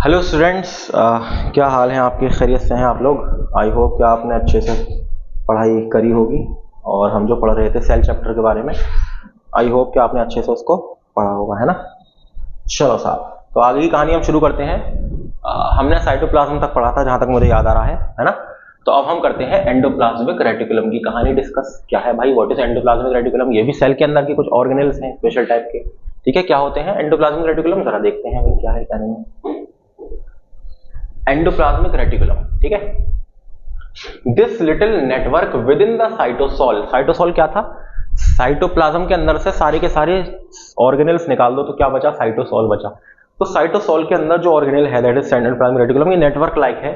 Hello students, क्या हाल है आपके? खैरियत से हैं आप लोग? आई होप कि आपने अच्छे से पढ़ाई करी होगी और हम जो पढ़ रहे थे सेल चैप्टर के बारे में, आई होप कि आपने अच्छे से उसको पढ़ा होगा, है ना? चलो साहब, तो आगे की कहानी हम शुरू करते हैं। हमने साइटोप्लाज्म तक पढ़ा था जहां तक मुझे याद आ रहा है ना? तो अब हम करते हैं एंडोप्लाज्मिक रेटिकुलम की कहानी डिस्कस। क्या है भाई, व्हाट इज एंडोप्लाज्मिक रेटिकुलम? ये भी सेल के अंदर के कुछ ऑर्गेनेल्स हैं स्पेशल टाइप के। ठीक है, क्या होते हैं एंडोप्लाज्मिक रेटिकुलम? जरा देखते हैं भाई क्या है क्या नहीं है। एंडोप्लाज्मिक रेटिकुलम, ठीक है, this little network with in the cytosol. Cytosol क्या था? साइटोप्लाज्म के अंदर से सारे के सारे ऑर्गेनेल्स निकाल दो तो क्या बचा? साइटोसोल बचा। तो साइटोसोल के अंदर जो ऑर्गेनेल है दैट इज एंडोप्लाज्मिक रेटिकुलम, ये नेटवर्क लाइक है,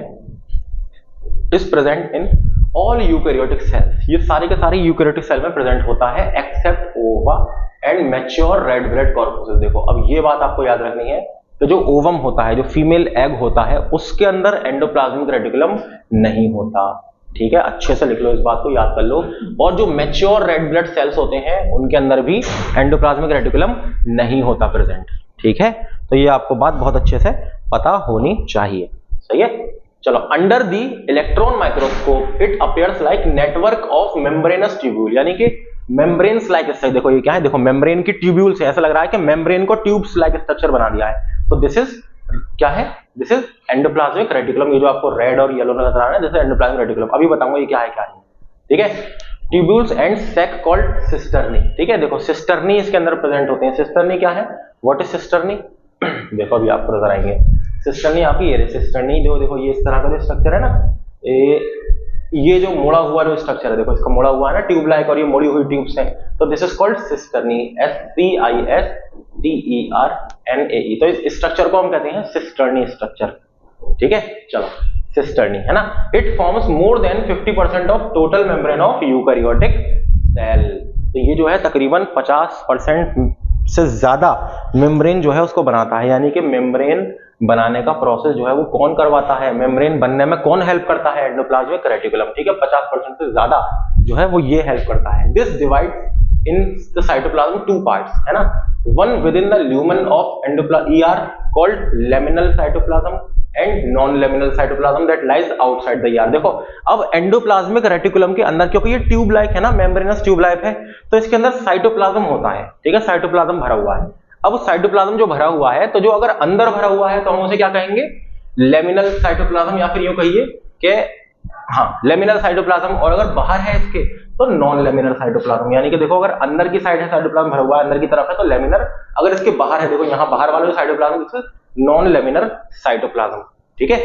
is present in all eukaryotic cells. ये सारे के सारे यूकैरियोटिक सेल में प्रेजेंट होता है एक्सेप्ट ओवा and mature red blood corpses. देखो अब ये बात आपको याद रखनी है कि जो ओवम होता है, जो फीमेल एग होता है, उसके अंदर एंडोप्लाज्मिक रेटिकुलम नहीं होता। ठीक है, अच्छे से लिख लो, इस बात को याद कर लो। और जो मैच्योर रेड ब्लड सेल्स होते हैं उनके अंदर भी एंडोप्लाज्मिक रेटिकुलम नहीं होता प्रेजेंट। ठीक है, तो ये आपको बात बहुत अच्छे से पता होनी चाहिए। सही है, चलो। Under the electron microscope it appears like network of membranes tubule, यानी कि मेम्ब्रेन्स लाइक स्ट्रक्चर। देखो ये क्या है, देखो मेम्ब्रेन की ट्यूब्यूल से ऐसा लग रहा है कि मेम्ब्रेन को ट्यूब्स लाइक स्ट्रक्चर बना दिया है। तो दिस इज क्या है? This is endoplasmic reticulum. ये जो आपको रेड और येलो नजर आ रहा है, दिस इज एंडोप्लाज्मिक रेटिकुलम। अभी बताऊंगा ये क्या है क्या नहीं। ठीक है, tubules and sac called cisternae. ठीक है, देखो सिस्टर्नी इसके अंदर प्रेजेंट होते हैं। सिस्टर्नी क्या है? What is cisternae? देखो अभी आपको नजर आएंगे। सिस्टर्नी आपकी ये सिस्टर्नी, जो देखो ये इस तरह का जो स्ट्रक्चर है ना, ये जो मुड़ा हुआ जो स्ट्रक्चर है, देखो इसका मुड़ा हुआ है ना ट्यूब लाइक, और ये मुड़ी हुई ट्यूब्स हैं, तो this is called cisternae. SCISTERNAE। तो इस स्ट्रक्चर को हम कहते हैं सिस्टर्नी स्ट्रक्चर। ठीक है, चलो, सिस्टर्नी है ना। It forms more than 50% of total membrane of eukaryotic cell. तो ये जो है तकरीबन 50% से ज्यादा मेम्ब्रेन जो है उसको बनाता है। यानी कि मेम्ब्रेन बनाने का प्रोसेस जो है वो कौन करवाता है? मेम्ब्रेन बनने में कौन हेल्प करता है? Endoplasmic reticulum. ठीक है, 50% से ज्यादा जो है वो ये हेल्प करता है। This divide in the cytoplasm two parts, है ना। One within the lumen of endoplasm ER called luminal cytoplasm and non luminal cytoplasm that lies outside the ER। देखो अब एंडोप्लाज्मिक रेटिकुलम के अंदर, क्योंकि ये ट्यूब लाइक है ना, मेम्ब्रेनस ट्यूब लाइक है, तो इसके अंदर साइटोप्लाज्म होता है। ठीक है, साइटोप्लाज्म भरा हुआ है। अब साइटोप्लाज्म जो भरा हुआ है, तो जो अगर अंदर भरा हुआ है तो हम उसे क्या कहेंगे? लेमिनल साइटोप्लाज्म, या फिर यूं कहिए कि हाँ लेमिनल साइटोप्लाज्म। और अगर बाहर है इसके तो नॉन लेमिनल साइटोप्लाज्म। यानी कि देखो अगर अंदर की साइड है साइटोप्लाज्म भरा हुआ है, अंदर की तरफ है तो लेमिनर, अगर इसके बाहर है, देखो यहाँ बाहर वाला जो साइटोप्लाज्म नॉन लेमिनर साइटोप्लाज्म। ठीक है,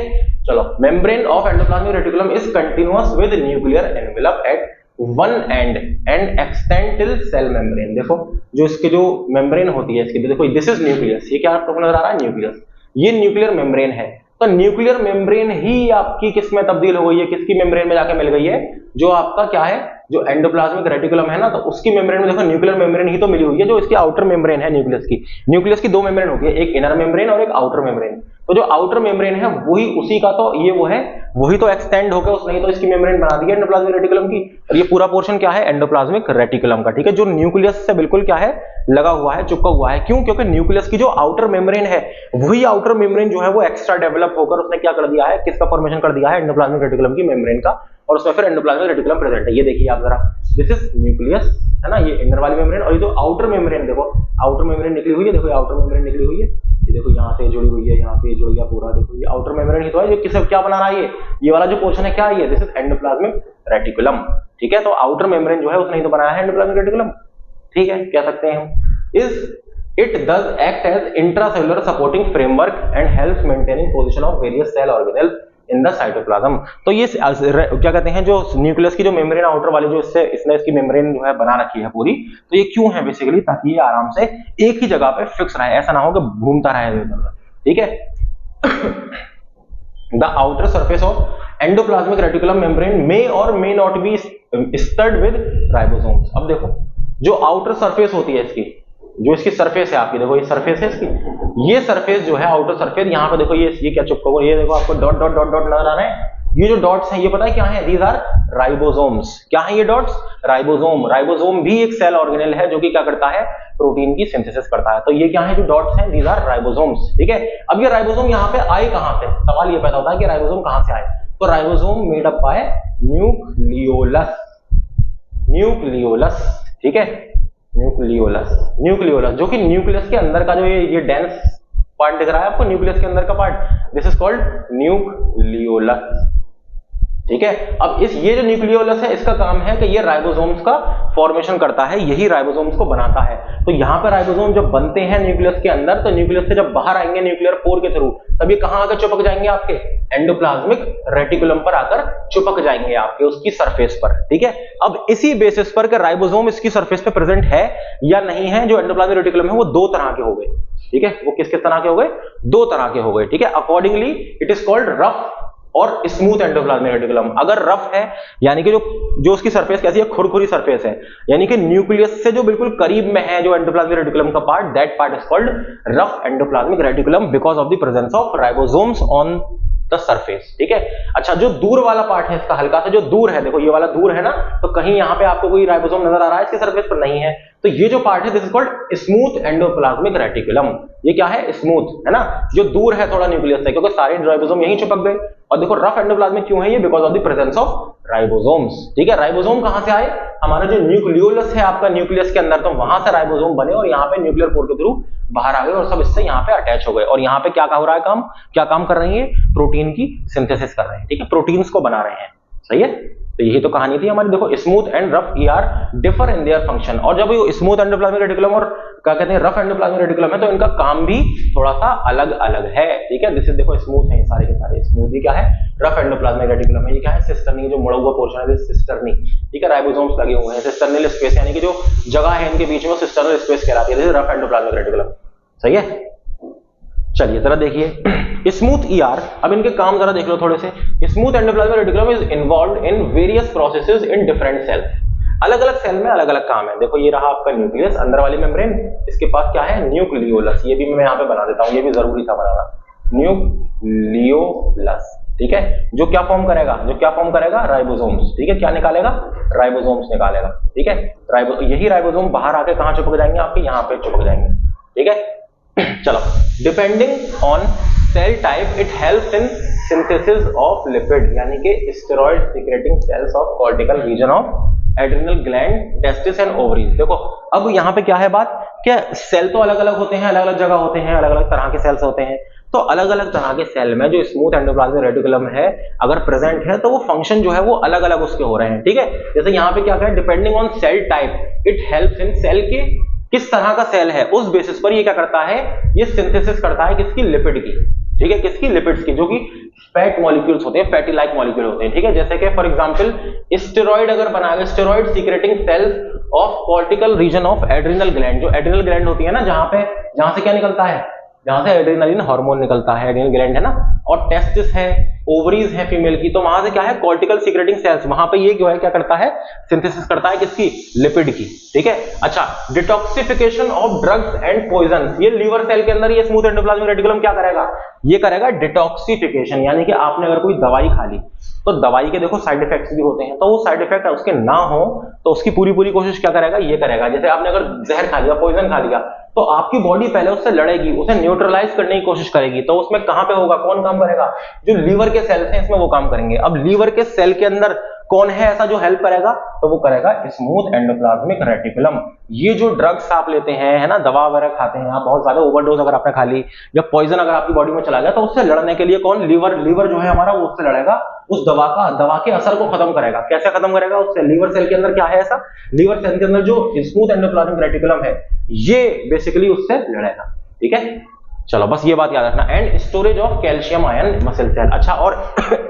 चलो। Membrane of endoplasmic reticulum is continuous with nuclear envelope at one end and extend till cell membrane. देखो जो इसकी जो मेम्ब्रेन होती है इसकी, देखो दिस इज न्यूक्लियस। ये क्या आपको नजर आ रहा है? न्यूक्लियस। ये न्यूक्लियर मेम्ब्रेन है। तो न्यूक्लियर मेम्ब्रेन ही आपकी किस में तब्दील हो गई है? किसकी मेम्ब्रेन में जाके मिल गई है? जो आपका क्या है, जो एंडोप्लाज्मिक रेटिकुलम है ना, तो उसकी मेम्ब्रेन में देखो न्यूक्लियर मेम्ब्रेन ही तो मिली हुई है। जो इसकी आउटर मेम्ब्रेन है न्यूक्लियस की दो मेम्ब्रेन होती है, एक इनर मेम्ब्रेन और एक आउटर मेम्ब्रेन। तो जो आउटर मेम्ब्रेन है वही उसी का, तो ये वो है, वही तो एक्सटेंड होकर उसने तो इसकी मेम्ब्रेन बना दी है एंडोप्लाज्मिक रेटिकुलम की। और ये पूरा पोर्शन क्या है? एंडोप्लाज्मिक रेटिकुलम का। ठीक है, जो न्यूक्लियस से बिल्कुल क्या है, लगा हुआ है, चिपका हुआ है। क्यों? क्योंकि न्यूक्लियस की जो आउटर मेम्ब्रेन है, वही आउटर मेम्ब्रेन जो है वो एक्स्ट्रा डेवलप होकर उसने क्या कर दिया है, किसका फॉर्मेशन कर दिया है? एंडोप्लाज्मिक रेटिकुलम की मेम्ब्रेन का। और उसमें फिर एंडोप्लाज्मिक रेटिकुलम प्रेजेंट है। ये देखिए आप जरा, दिस इज न्यूक्लियस, है ना, ये इनर वाली मेम्ब्रेन। और ये जो आउटर मेम्ब्रेन, देखो आउटर मेम्ब्रेन निकली हुई है, देखो आउटर मेम्ब्रेन निकली हुई है, ये देखो यहाँ से जुड़ी हुई है, यहाँ से जुड़ गया पूरा। देखो ये आउटर मेम्ब्रेन ही तो है जो किसे क्या बना रहा है, ये वाला जो पोर्शन है क्या है? ये दिस इज एंडोप्लाज्मिक रेटिकुलम। ठीक है, तो आउटर मेम्ब्रेन जो है उसने ही तो बनाया है एंडोप्लाज्मिक रेटिकुलम। ठीक है, कह सकते हैं हम। Is it does act as intracellular supporting framework and helps maintaining position of various cell organelles in the cytoplasm. तो ये क्या कहते हैं, जो न्यूक्लियस की जो मेम्ब्रेन आउटर वाली जो इसने इसकी मेम्ब्रेन जो है बना रखी है पूरी, तो ये क्यों है? बेसिकली ताकि ये आराम से एक ही जगह पे फिक्स रहे, ऐसा ना हो कि घूमता रहे। ठीक है, the outer surface of endoplasmic reticulum membrane may और may not be studded with ribosomes. अब देखो जो आउटर सरफेस होती है इसकी, जो इसकी सरफेस है आपकी, देखो ये सरफेस है इसकी, ये सरफेस जो है आउटर सरफेस, यहाँ पे देखो ये क्या चिपका हुआ, ये देखो आपको डॉट डॉट डॉट डॉट नजर आ रहे हैं। ये जो डॉट्स हैं ये पता है क्या है? These are ribosomes. क्या है ये डॉट्स? राइबोसोम। राइबोसोम भी एक सेल ऑर्गेनेल है जो कि क्या करता है? प्रोटीन की सिंथेसिस करता है। तो ये क्या है जो डॉट्स हैं, दीज आर राइबोसोम्स, ठीक है। अब ये राइबोसोम यहाँ पे आए कहां से, सवाल ये पैदा होता है कि राइबोसोम कहां से आए। तो ribosome made up by nucleolus, nucleolus, ठीक है, न्यूक्लियोलस, न्यूक्लियोलस जो कि न्यूक्लियस के अंदर का जो ये डेंस पार्ट दिख रहा है आपको, न्यूक्लियस के अंदर का part, this is called nucleolus, ठीक है। अब ये जो न्यूक्लियोलस है इसका काम है कि ये राइबोसोम्स का फॉर्मेशन करता है, यही राइबोसोम्स को बनाता है। तो यहाँ पे राइबोसोम जब बनते हैं न्यूक्लियस के अंदर, तो न्यूक्लियस से जब बाहर आएंगे न्यूक्लियर पोर के थ्रू, तब ये कहां आकर चिपक जाएंगे, आपके एंडोप्लाज्मिक रेटिकुलम पर आकर चिपक जाएंगे आपके उसकी सरफेस पर, ठीक है। अब इसी बेसिस पर कि राइबोसोम इसकी सरफेस पे प्रेजेंट है या नहीं है, जो एंडोप्लाज्मिक रेटिकुलम है वो दो तरह के हो गए, ठीक है। वो किस किस तरह के हो गए, दो तरह के हो गए, ठीक है। Accordingly it is called rough और स्मूथ एंडोप्लाज्मिक रेटिकुलम। अगर रफ है यानी कि जो उसकी सरफेस कैसी है, खुरखुरी सरफेस है, यानी कि न्यूक्लियस से जो बिल्कुल करीब में है जो एंडोप्लाज्मिक रेटिकुलम का part, that part is called rough endoplasmic reticulum because of the presence of ribosomes on the surface, ठीक है। अच्छा, जो दूर वाला पार्ट है इसका, हल्का सा जो दूर है, देखो ये वाला दूर है ना, तो कहीं यहां पे आपको कोई राइबोसोम नजर आ रहा है इसके सरफेस पर, नहीं है। तो ये जो पार्ट है this is called smooth endoplasmic reticulum. ये क्या है, स्मूथ है ना, जो दूर है थोड़ा न्यूक्लियस से, क्योंकि सारे राइबोसोम यहीं चिपक गए। और देखो रफ एंडोप्लाज्मिक क्यों है ये, because of the presence of ribosomes, ठीक है। राइबोसोम कहां से आए, हमारा जो न्यूक्लियोलस है आपका न्यूक्लियस के अंदर, तो वहां से राइबोसोम बने और यहाँ पे न्यूक्लियर पोर के थ्रू बाहर आ गए और सब इससे यहाँ पे अटैच हो गए। और यहाँ पे क्या हो रहा है काम, क्या काम कर रही है, प्रोटीन की सिंथेसिस कर रहे हैं, ठीक है, प्रोटीन्स को बना रहे हैं, सही है। तो यही तो कहानी थी हमारी। देखो smooth and rough ER differ in their function, और जब ये स्मूथ एंडोप्लाज्मिक रेटिकुलम और क्या कहते हैं रफ एंडोप्लाज्मिक रेटिकुलम है, तो इनका काम भी थोड़ा सा अलग अलग है, ठीक है। दिस इज देखो स्मूथ है सारे के सारे, स्मूथ ही क्या है, रफ एंडोप्लाज्मिक रेटिकुलम है, ये क्या है, सिस्टर्नी, जो मुड़ा हुआ पोर्शन है सिस्टर्नी, ठीक है। राइबोसोम्स लगे हुए हैं, सिस्टर्नल स्पेस यानी कि जो जगह है इनके बीच में सिस्टर्नल स्पेस कहलाती है, रफ एंडोप्लाज्मिक रेटिकुलम, सही है। चलिए जरा देखिए स्मूथ ईआर, अब इनके काम जरा देख लो थोड़े से। Smooth endoplasmic reticulum is involved in various processes in different cells, अलग अलग सेल में अलग अलग काम है। देखो ये रहा आपका न्यूक्लियस, अंदर वाली मेम्ब्रेन, इसके पास क्या है, न्यूक्लियोलस, ये भी मैं यहाँ पे बना देता हूँ, ये भी जरूरी था बनाना, न्यूक्लियोलस, ठीक है। जो क्या फॉर्म करेगा, राइबोसोम्स, ठीक है। क्या निकालेगा, राइबोसोम्स निकालेगा, ठीक है। यही राइबोसोम बाहर आके कहां चिपक जाएंगे, आपके यहाँ पे चिपक जाएंगे, ठीक है। चलो, depending on cell type it helps in synthesis of lipid, यानी कि steroid secreting cells of cortical region of adrenal gland, testis and ovaries. देखो अब यहाँ पे क्या है बात, क्या सेल तो अलग अलग होते हैं, अलग अलग जगह होते हैं, अलग अलग तरह के सेल्स होते हैं। तो अलग अलग तरह के सेल में जो स्मूथ एंडोप्लाज्मिक रेटिकुलम है अगर प्रेजेंट है, तो वो फंक्शन जो है वो अलग अलग उसके हो रहे हैं, ठीक है। जैसे यहाँ पे क्या है, depending on cell type it helps in, cell के किस तरह का सेल है उस बेसिस पर ये क्या करता है, ये सिंथेसिस करता है किसकी, लिपिड की, ठीक है, किसकी, लिपिड्स की, जो कि फैट मॉलिक्यूल्स होते हैं, फैटी लाइक मॉलिक्यूल होते हैं, ठीक है। जैसे कि फॉर एग्जांपल स्टेरॉइड अगर बनाएगा, steroid secreting cells of cortical region of adrenal gland, जो एड्रिनल ग्लैंड होती है ना, जहां से क्या निकलता है, जहां से एड्रेनालिन हार्मोन निकलता है, एड्रिनल ग्लैंड है ना, और टेस्टिस है, ओवरीज है फीमेल की, तो वहां से क्या है, कॉर्टिकल सीक्रेटिंग सेल्स, वहां पे ये जो है क्या करता है, सिंथेसिस करता है किसकी, लिपिड की, ठीक है। अच्छा, detoxification of drugs and poison, ये लीवर सेल के अंदर ये स्मूथ एंडोप्लाज्मिक रेटिकुलम क्या करेगा, ये करेगा डिटॉक्सिफिकेशन, यानी कि आपने अगर कोई दवाई खा ली तो दवाई के देखो साइड इफेक्ट्स भी होते हैं, तो वो साइड इफेक्ट उसके ना हो तो उसकी पूरी कोशिश क्या करेगा, ये करेगा। जैसे आपने अगर जहर खा लिया, पॉइजन खा लिया, तो आपकी बॉडी पहले उससे लड़ेगी, उसे न्यूट्रलाइज करने की कोशिश करेगी, तो उसमें कहां पे होगा, कौन काम करेगा, जो लीवर के सेल्स हैं इसमें वो काम करेंगे। अब लीवर के सेल के अंदर कौन है ऐसा जो हेल्प करेगा, तो वो करेगा स्मूथ एंडोप्लाज्मिक रेटिकुलम। ये जो ड्रग्स आप लेते हैं, है ना, दवा वगैरह खाते हैं आप, बहुत ज्यादा ओवरडोज अगर आपने खा ली या पॉइजन अगर आपकी बॉडी में चला गया, तो उससे लड़ने के लिए कौन, लीवर जो है हमारा, वो उससे लड़ेगा, उस दवा के असर को खत्म करेगा। कैसे खत्म करेगा, उससे लीवर सेल के अंदर क्या है ऐसा, लीवर सेल के अंदर जो स्मूथ एंडोप्लाज्मिक रेटिकुलम है ये बेसिकली उससे लड़ेगा, ठीक है। चलो बस ये बात याद रखना। And storage of calcium ion muscle cell. अच्छा, और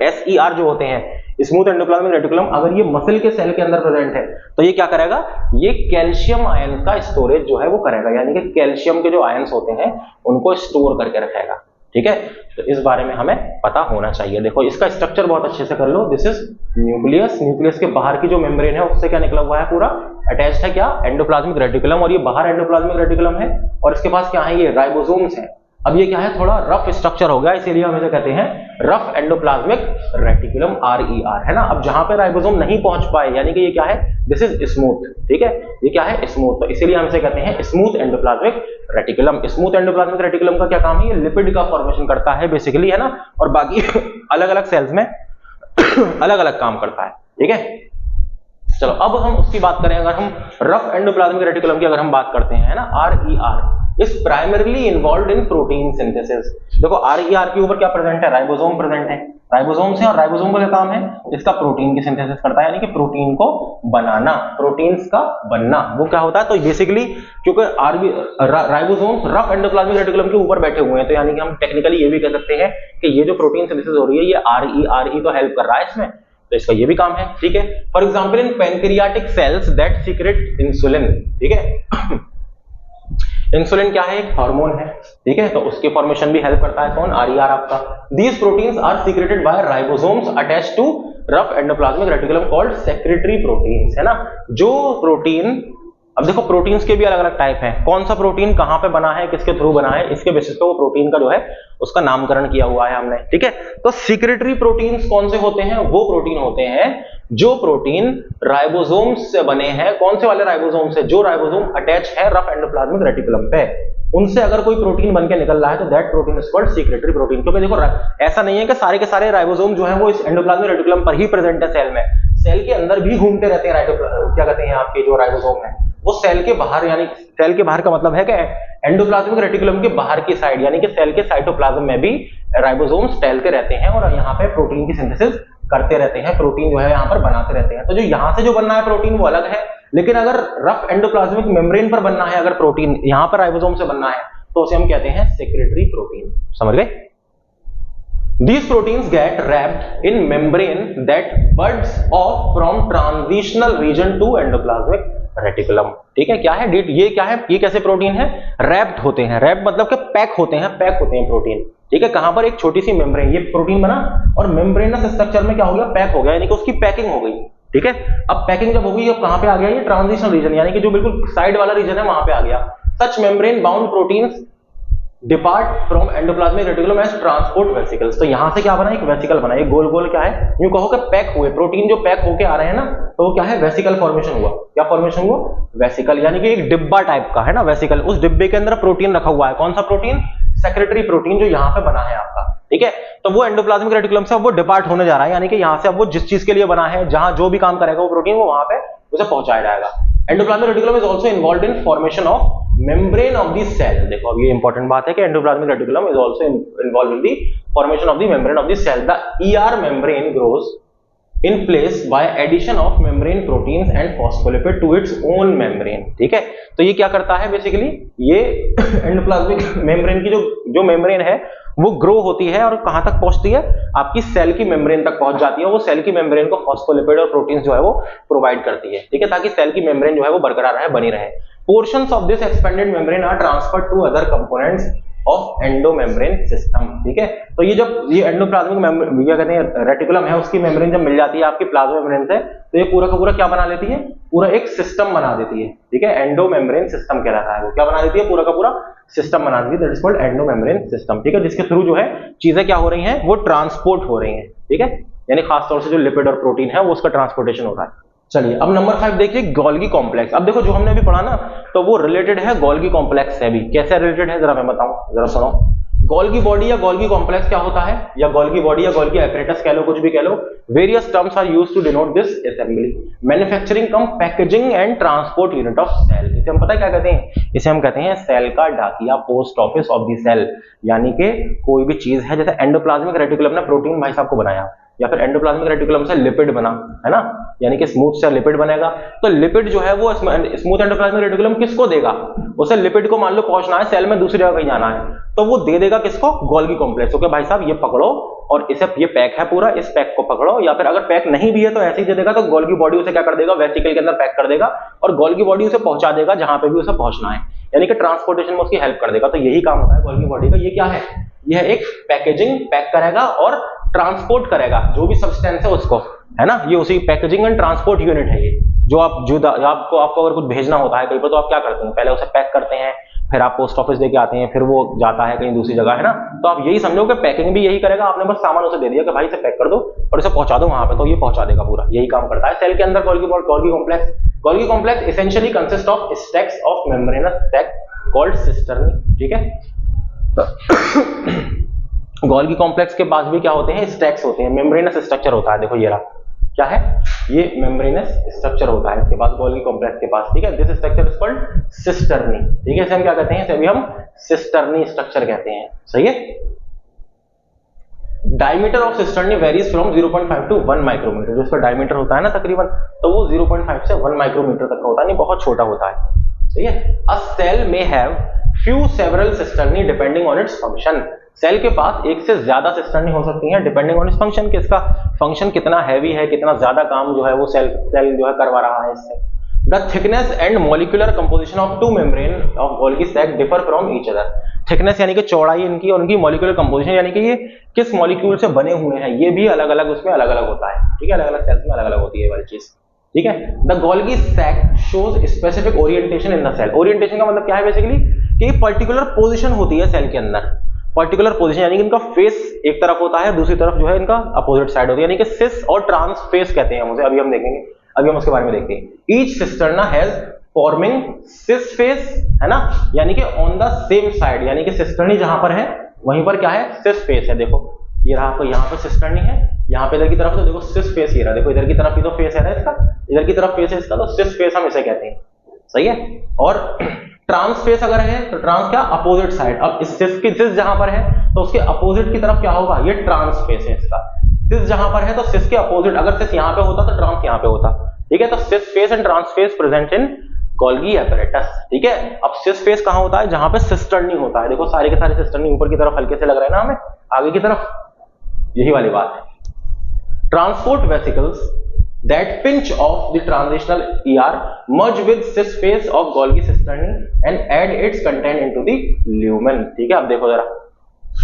SER जो होते हैं, स्मूथ एंडोप्लाज्मिक रेटिकुलम, अगर ये मसल के सेल के अंदर प्रेजेंट है तो ये क्या करेगा, ये कैल्शियम आयन का स्टोरेज जो है वो करेगा, यानी कि कैल्शियम के जो आयन्स होते हैं उनको स्टोर करके रखेगा, ठीक है। तो इस बारे में हमें पता होना चाहिए। देखो इसका स्ट्रक्चर बहुत अच्छे से कर लो। दिस इज न्यूक्लियस, न्यूक्लियस के बाहर की जो मेम्ब्रेन है उससे क्या निकला हुआ है, पूरा अटैच्ड है क्या, एंडोप्लाज्मिक रेटिकुलम, और ये बाहर एंडोप्लाज्मिक रेटिकुलम है, और इसके पास क्या है, ये राइबोसोम्स है। अब ये क्या है, थोड़ा रफ स्ट्रक्चर हो गया, इसीलिए हम इसे कहते हैं रफ एंडोप्लाज्मिक रेटिकुलम, RER, है ना। अब जहां पे राइबोसोम नहीं पहुंच पाए, यानी कि ये क्या है, दिस इज स्मूथ, ठीक है, ये क्या है, स्मूथ, तो इसीलिए हम इसे कहते हैं smooth endoplasmic reticulum. Smooth endoplasmic reticulum का क्या काम है, ये लिपिड का फॉर्मेशन करता है बेसिकली, है ना, और बाकी अलग अलग सेल्स में अलग अलग काम करता है, ठीक है। चलो अब हम उसकी बात करें, अगर हम रफ एंडोप्लाज्मिक रेटिकुलम की अगर हम बात करते हैं, है ना, RER is primarily involved in protein synthesis. देखो RER के ऊपर क्या प्रेजेंट है, राइबोसोम प्रेजेंट है, राइबोसोम से, और राइबोसोम का क्या काम है, इसका प्रोटीन की सिंथेसिस करता है, यानी कि प्रोटीन को बनाना, प्रोटीन्स का बनना, वो क्या होता है। तो बेसिकली क्योंकि राइबोसोम्स रफ एंडोप्लाज्मिक रेटिकुलम के ऊपर बैठे हुए हैं, तो यानी कि हम टेक्निकली ये भी कह सकते हैं कि ये जो प्रोटीन सिंथेसिस हो रही है, ये RER ही तो हेल्प कर रहा है इसमें, तो इसका ये भी काम है, ठीक है। For example in pancreatic cells that secrete insulin, ठीक है। इंसुलिन क्या है, एक हार्मोन है, ठीक है, तो उसके फॉर्मेशन भी हेल्प करता है कौन, RER आपका। These proteins are secreted by ribosomes attached to rough endoplasmic reticulum called secretory proteins, है ना। जो प्रोटीन, अब देखो प्रोटीन्स के भी अलग अलग टाइप हैं, कौन सा प्रोटीन कहां पे बना है, किसके थ्रू बना है, इसके बेसिस पे वो प्रोटीन का जो है उसका नामकरण किया हुआ है हमने, ठीक है। तो सीक्रेटरी प्रोटीन्स कौन से होते हैं, वो प्रोटीन होते हैं जो प्रोटीन राइबोसोम्स से बने हैं। कौन से वाले राइबोसोम से, जो राइबोसोम अटैच है रफ एंडोप्लाज्मिक रेटिकुलम पे, उनसे अगर कोई प्रोटीन बन के निकल रहा है तो that protein is called secretory protein. क्योंकि देखो ऐसा नहीं है कि सारे के सारे राइबोसोम जो है वो इस एंडोप्लाज्मिक रेटिकुलम पर ही प्रेजेंट है सेल में, सेल के अंदर भी घूमते रहते हैं क्या कहते हैं आपके जो राइबोसोम है, वो सेल के बाहर, यानी सेल के बाहर का मतलब है कि एंडोप्लाज्मिक रेटिकुलम के बाहर की साइड, यानी कि सेल के साइटोप्लाज्म में भी राइबोसोम्स टहलते रहते हैं और यहाँ पे प्रोटीन की सिंथेसिस करते रहते हैं, प्रोटीन जो है यहाँ पर बनाते रहते हैं। तो जो यहाँ से जो बनना है प्रोटीन वो अलग है, लेकिन अगर रफ एंडोप्लाज्मिक मेम्ब्रेन पर बनना है, अगर प्रोटीन यहाँ पर राइबोसोम से बनना है, तो उसे हम कहते हैं सेक्रेटरी प्रोटीन, समझ गए। These proteins get wrapped in membrane that buds off from transitional region to endoplasmic reticulum, ठीक है। क्या है, ये क्या है, ये कैसे प्रोटीन है, रैप्ड होते हैं, रैप मतलब कि पैक होते हैं, पैक होते हैं प्रोटीन, ठीक है। कहां पर, एक छोटी सी मेम्ब्रेन, ये प्रोटीन बना और मेम्ब्रेनस स्ट्रक्चर में क्या हो गया, पैक हो गया, यानी कि उसकी पैकिंग हो गई, ठीक है। अब पैकिंग जब हो गई, अब कहां पे आ गया, ये ट्रांजिशनल रीजन, यानी कि जो बिल्कुल साइड वाला रीजन है वहां पे आ गया। Such membrane bound proteins depart from endoplasmic reticulum as transport vesicles. तो यहां से क्या बना, एक वेसिकल बना, एक गोल गोल क्या है, यूं कहो कि पैक हुए प्रोटीन जो पैक होके आ रहे हैं ना, तो वो क्या है, वेसिकल फॉर्मेशन हुआ। क्या फॉर्मेशन हुआ, वेसिकल, यानी कि एक डिब्बा टाइप का, है ना, वेसिकल। उस डिब्बे के अंदर प्रोटीन रखा हुआ है, कौन सा प्रोटीन, सेक्रेटरी प्रोटीन, जो यहाँ पे बना है आपका, ठीक है। तो वो एंडोप्लाज्मिक रेटिकुलम से अब वो डिपार्ट होने जा रहा है, यानी कि यहाँ से अब वो जिस चीज के लिए बना है, जहां जो भी काम करेगा वो प्रोटीन, वो वहां पे उसे पहुंचाया जाएगा। Endoplasmic reticulum is also involved in formation of membrane of the cell. देखो अब ये इंपॉर्टेंट बात है कि endoplasmic reticulum is also involved in the formation of the membrane of the cell. The ER membrane grows in place by addition of membrane proteins and phospholipid to its own membrane, ठीक है। तो ये क्या करता है basically, ये endoplasmic membrane की जो मेम्ब्रेन है वो ग्रो होती है और कहां तक पहुंचती है, आपकी सेल की मेम्ब्रेन तक पहुंच जाती है। वो सेल की मेम्ब्रेन को फॉस्फोलिपिड और प्रोटीन्स जो है वो प्रोवाइड करती है, ठीक है, ताकि सेल की मेम्ब्रेन जो है वो बरकरार रहे, बनी रहे। Portions of this expanded membrane are transferred to other components of endomembrane system, ठीक है। तो ये जब ये एंडोप्लाज्मिक क्या कहते हैं रेटिकुलम है, उसकी मेम्ब्रेन जब मिल जाती है आपकी प्लाज्मा मेम्ब्रेन से, तो ये पूरा का पूरा क्या बना लेती है, पूरा एक सिस्टम बना देती है, ठीक है। एंडोमेम्ब्रेन सिस्टम कहलाता है वो, क्या बना देती है, पूरा का पूरा सिस्टम बना देती है, that is called endomembrane system, ठीक है। जिसके थ्रू जो है चीजें क्या हो रही हैं, वो ट्रांसपोर्ट हो रही हैं, ठीक है, यानी खासतौर से जो लिपिड और प्रोटीन है वो उसका ट्रांसपोर्टेशन हो रहा है। चलिए अब नंबर 5 देखिए, गोल्गी कॉम्प्लेक्स। अब देखो जो हमने अभी पढ़ा ना, तो वो रिलेटेड है गोल्गी कॉम्प्लेक्स से भी। कैसे रिलेटेड है जरा मैं बताऊं, जरा सुनो। गोल्गी बॉडी या गोल्गी कॉम्प्लेक्स क्या होता है, या गोल्गी बॉडी या गोल्गी एपरेटस कह लो, कुछ भी कह लो। Various terms are used to denote this assembly, manufacturing cum packaging and transport unit of cell. इसे हम पता है क्या कहते हैं, इसे हम कहते हैं सेल का डाकिया, post office of the cell. यानी कि कोई भी चीज है, जैसे एंडोप्लाज्मिक रेटिकुलम ने प्रोटीन भाई साहब को बनाया, या फिर एंडोप्लाज्मिक रेटिकुलम से लिपिड बना, है ना, यानी कि स्मूथ से लिपिड बनेगा। तो लिपिड जो है वो स्मूथ एंडोप्लाज्मिक रेटिकुलम किसको देगा, उसे लिपिड को मान लो पहुंचना है सेल में, दूसरी जगह कहीं जाना है, तो वो दे देगा किसको, गोल्गी कॉम्प्लेक्स। ओके भाई साहब ये पकड़ो और इसे, ये पैक है पूरा, इस पैक को पकड़ो। या फिर अगर पैक नहीं भी है तो ऐसे ही दे देगा, तो गोल्गी बॉडी उसे क्या कर देगा, वेसिकल के अंदर पैक कर देगा और गोल्गी बॉडी उसे पहुंचा देगा जहां पे भी उसे पहुंचना है, यानी कि ट्रांसपोर्टेशन में उसकी हेल्प कर देगा। तो यही काम होता है गोल्गी बॉडी का। ये क्या है, यह एक पैकेजिंग, पैक करेगा और ट्रांसपोर्ट करेगा जो भी सब्सटेंस है उसको, है ना। ये उसी पैकेजिंग एंड ट्रांसपोर्ट यूनिट है ये, जो आपको अगर कुछ भेजना होता है कहीं पर, तो आप क्या करते हैं, पहले उसे पैक करते हैं, फिर आप पोस्ट ऑफिस देके आते हैं, फिर वो जाता है कहीं दूसरी जगह, है ना। तो आप यही समझो कि पैकिंग भी यही करेगा, आपने बस सामान उसे दे दिया कि भाई इसे पैक कर दो और इसे पहुंचा दो वहां पे, तो ये पहुंचा देगा, पूरा यही काम करता है सेल के अंदर Golgi complex. Golgi complex essentially consists of stacks of membranous sac called cisternae, ठीक है। गोल्गी कॉम्प्लेक्स के पास भी क्या होते हैं, स्टैक्स होते हैं, मेम्ब्रेनस स्ट्रक्चर होता है। देखो ये रहा, क्या है ये, मेम्ब्रेनस स्ट्रक्चर होता है इसके पास, गोल्गी कॉम्प्लेक्स के पास, ठीक है। This structure is called cisternae, ठीक है। इसे हम क्या कहते हैं, इसे भी हम सिस्टर्नी स्ट्रक्चर कहते हैं, सही है। Diameter of cisternae varies from 0.5 to 1 micrometer. जो इसका डायमीटर होता है ना तकरीबन, तो वो 0.5 से 1 माइक्रोमीटर तक का होता है, नहीं बहुत छोटा होता है, सही है। अ सेल में have few several cisternae depending on its function। Cell के पास एक से ज्यादा सिस्टर्नी हो सकती हैं डिपेंडिंग ऑन इस फंक्शन के, इसका फंक्शन कितना हैवी है, कितना ज्यादा काम जो है वो सेल जो है करवा रहा है इससे। The thickness and molecular composition of two membrane of Golgi sac differ from each other. Thickness यानी कि चौड़ाई इनकी, और उनकी मॉलिक्यूलर कंपोजिशन यानी कि ये किस मॉलिक्यूल से बने हुए हैं, ये भी अलग अलग उसमें अलग अलग होता है, ठीक है। अलग अलग सेल्स में अलग अलग होती है ये वाली चीज, ठीक है। The Golgi sac shows specific orientation in the cell. Orientation का मतलब क्या है बेसिकली, कि पर्टिकुलर पोजीशन होती है सेल के अंदर, पर्टिकुलर पोजीशन यानी कि इनका फेस एक तरफ होता है, दूसरी तरफ जो है इनका अपोजिट साइड होती है, यानी कि सिस और ट्रांस फेस कहते हैं हम उसे, अभी हम देखेंगे, अभी हम उसके बारे में देखते हैं। Each cisterna has forming cis face, है ना, यानी कि ऑन द सेम साइड, यानी कि सिस्टर्नी जहां पर है वहीं पर क्या है, सिस फेस है। देखो ये रहा, आपको यहाँ पर सिस्टर्नी है, यहाँ पे इधर की तरफ, तो देखो सिस फेस ये रहा, देखो इधर की तरफ ही तो फेस है ना इसका, इधर की तरफ फेस है इसका, तो सिस फेस हम इसे कहते हैं, सही है। और ट्रांस फेस अगर है तो ट्रांस क्या, अपोजिट साइड। अब इस सिस की सिस जहां पर है तो उसके अपोजिट की तरफ क्या होगा, ये ट्रांस फेस है इसका। सिस जहां पर है तो सिस के अपोजिट, अगर सिस यहां पे होता तो ट्रांस यहां पे होता, ठीक है। तो cis face and trans face present in Golgi apparatus, ठीक है। अब सिस फेस कहां होता है, जहां पे सिस्टर्नी होता है। देखो सारे के सारे सिस्टर्नी ऊपर की तरफ हल्के से लग रहे हैं ना हमें, आगे की तरफ, यही वाली बात है। Transport vesicles that pinch off the transitional ER merge with cis phase of Golgi cisternae and add its content into the lumen, ठीक है। अब देखो जरा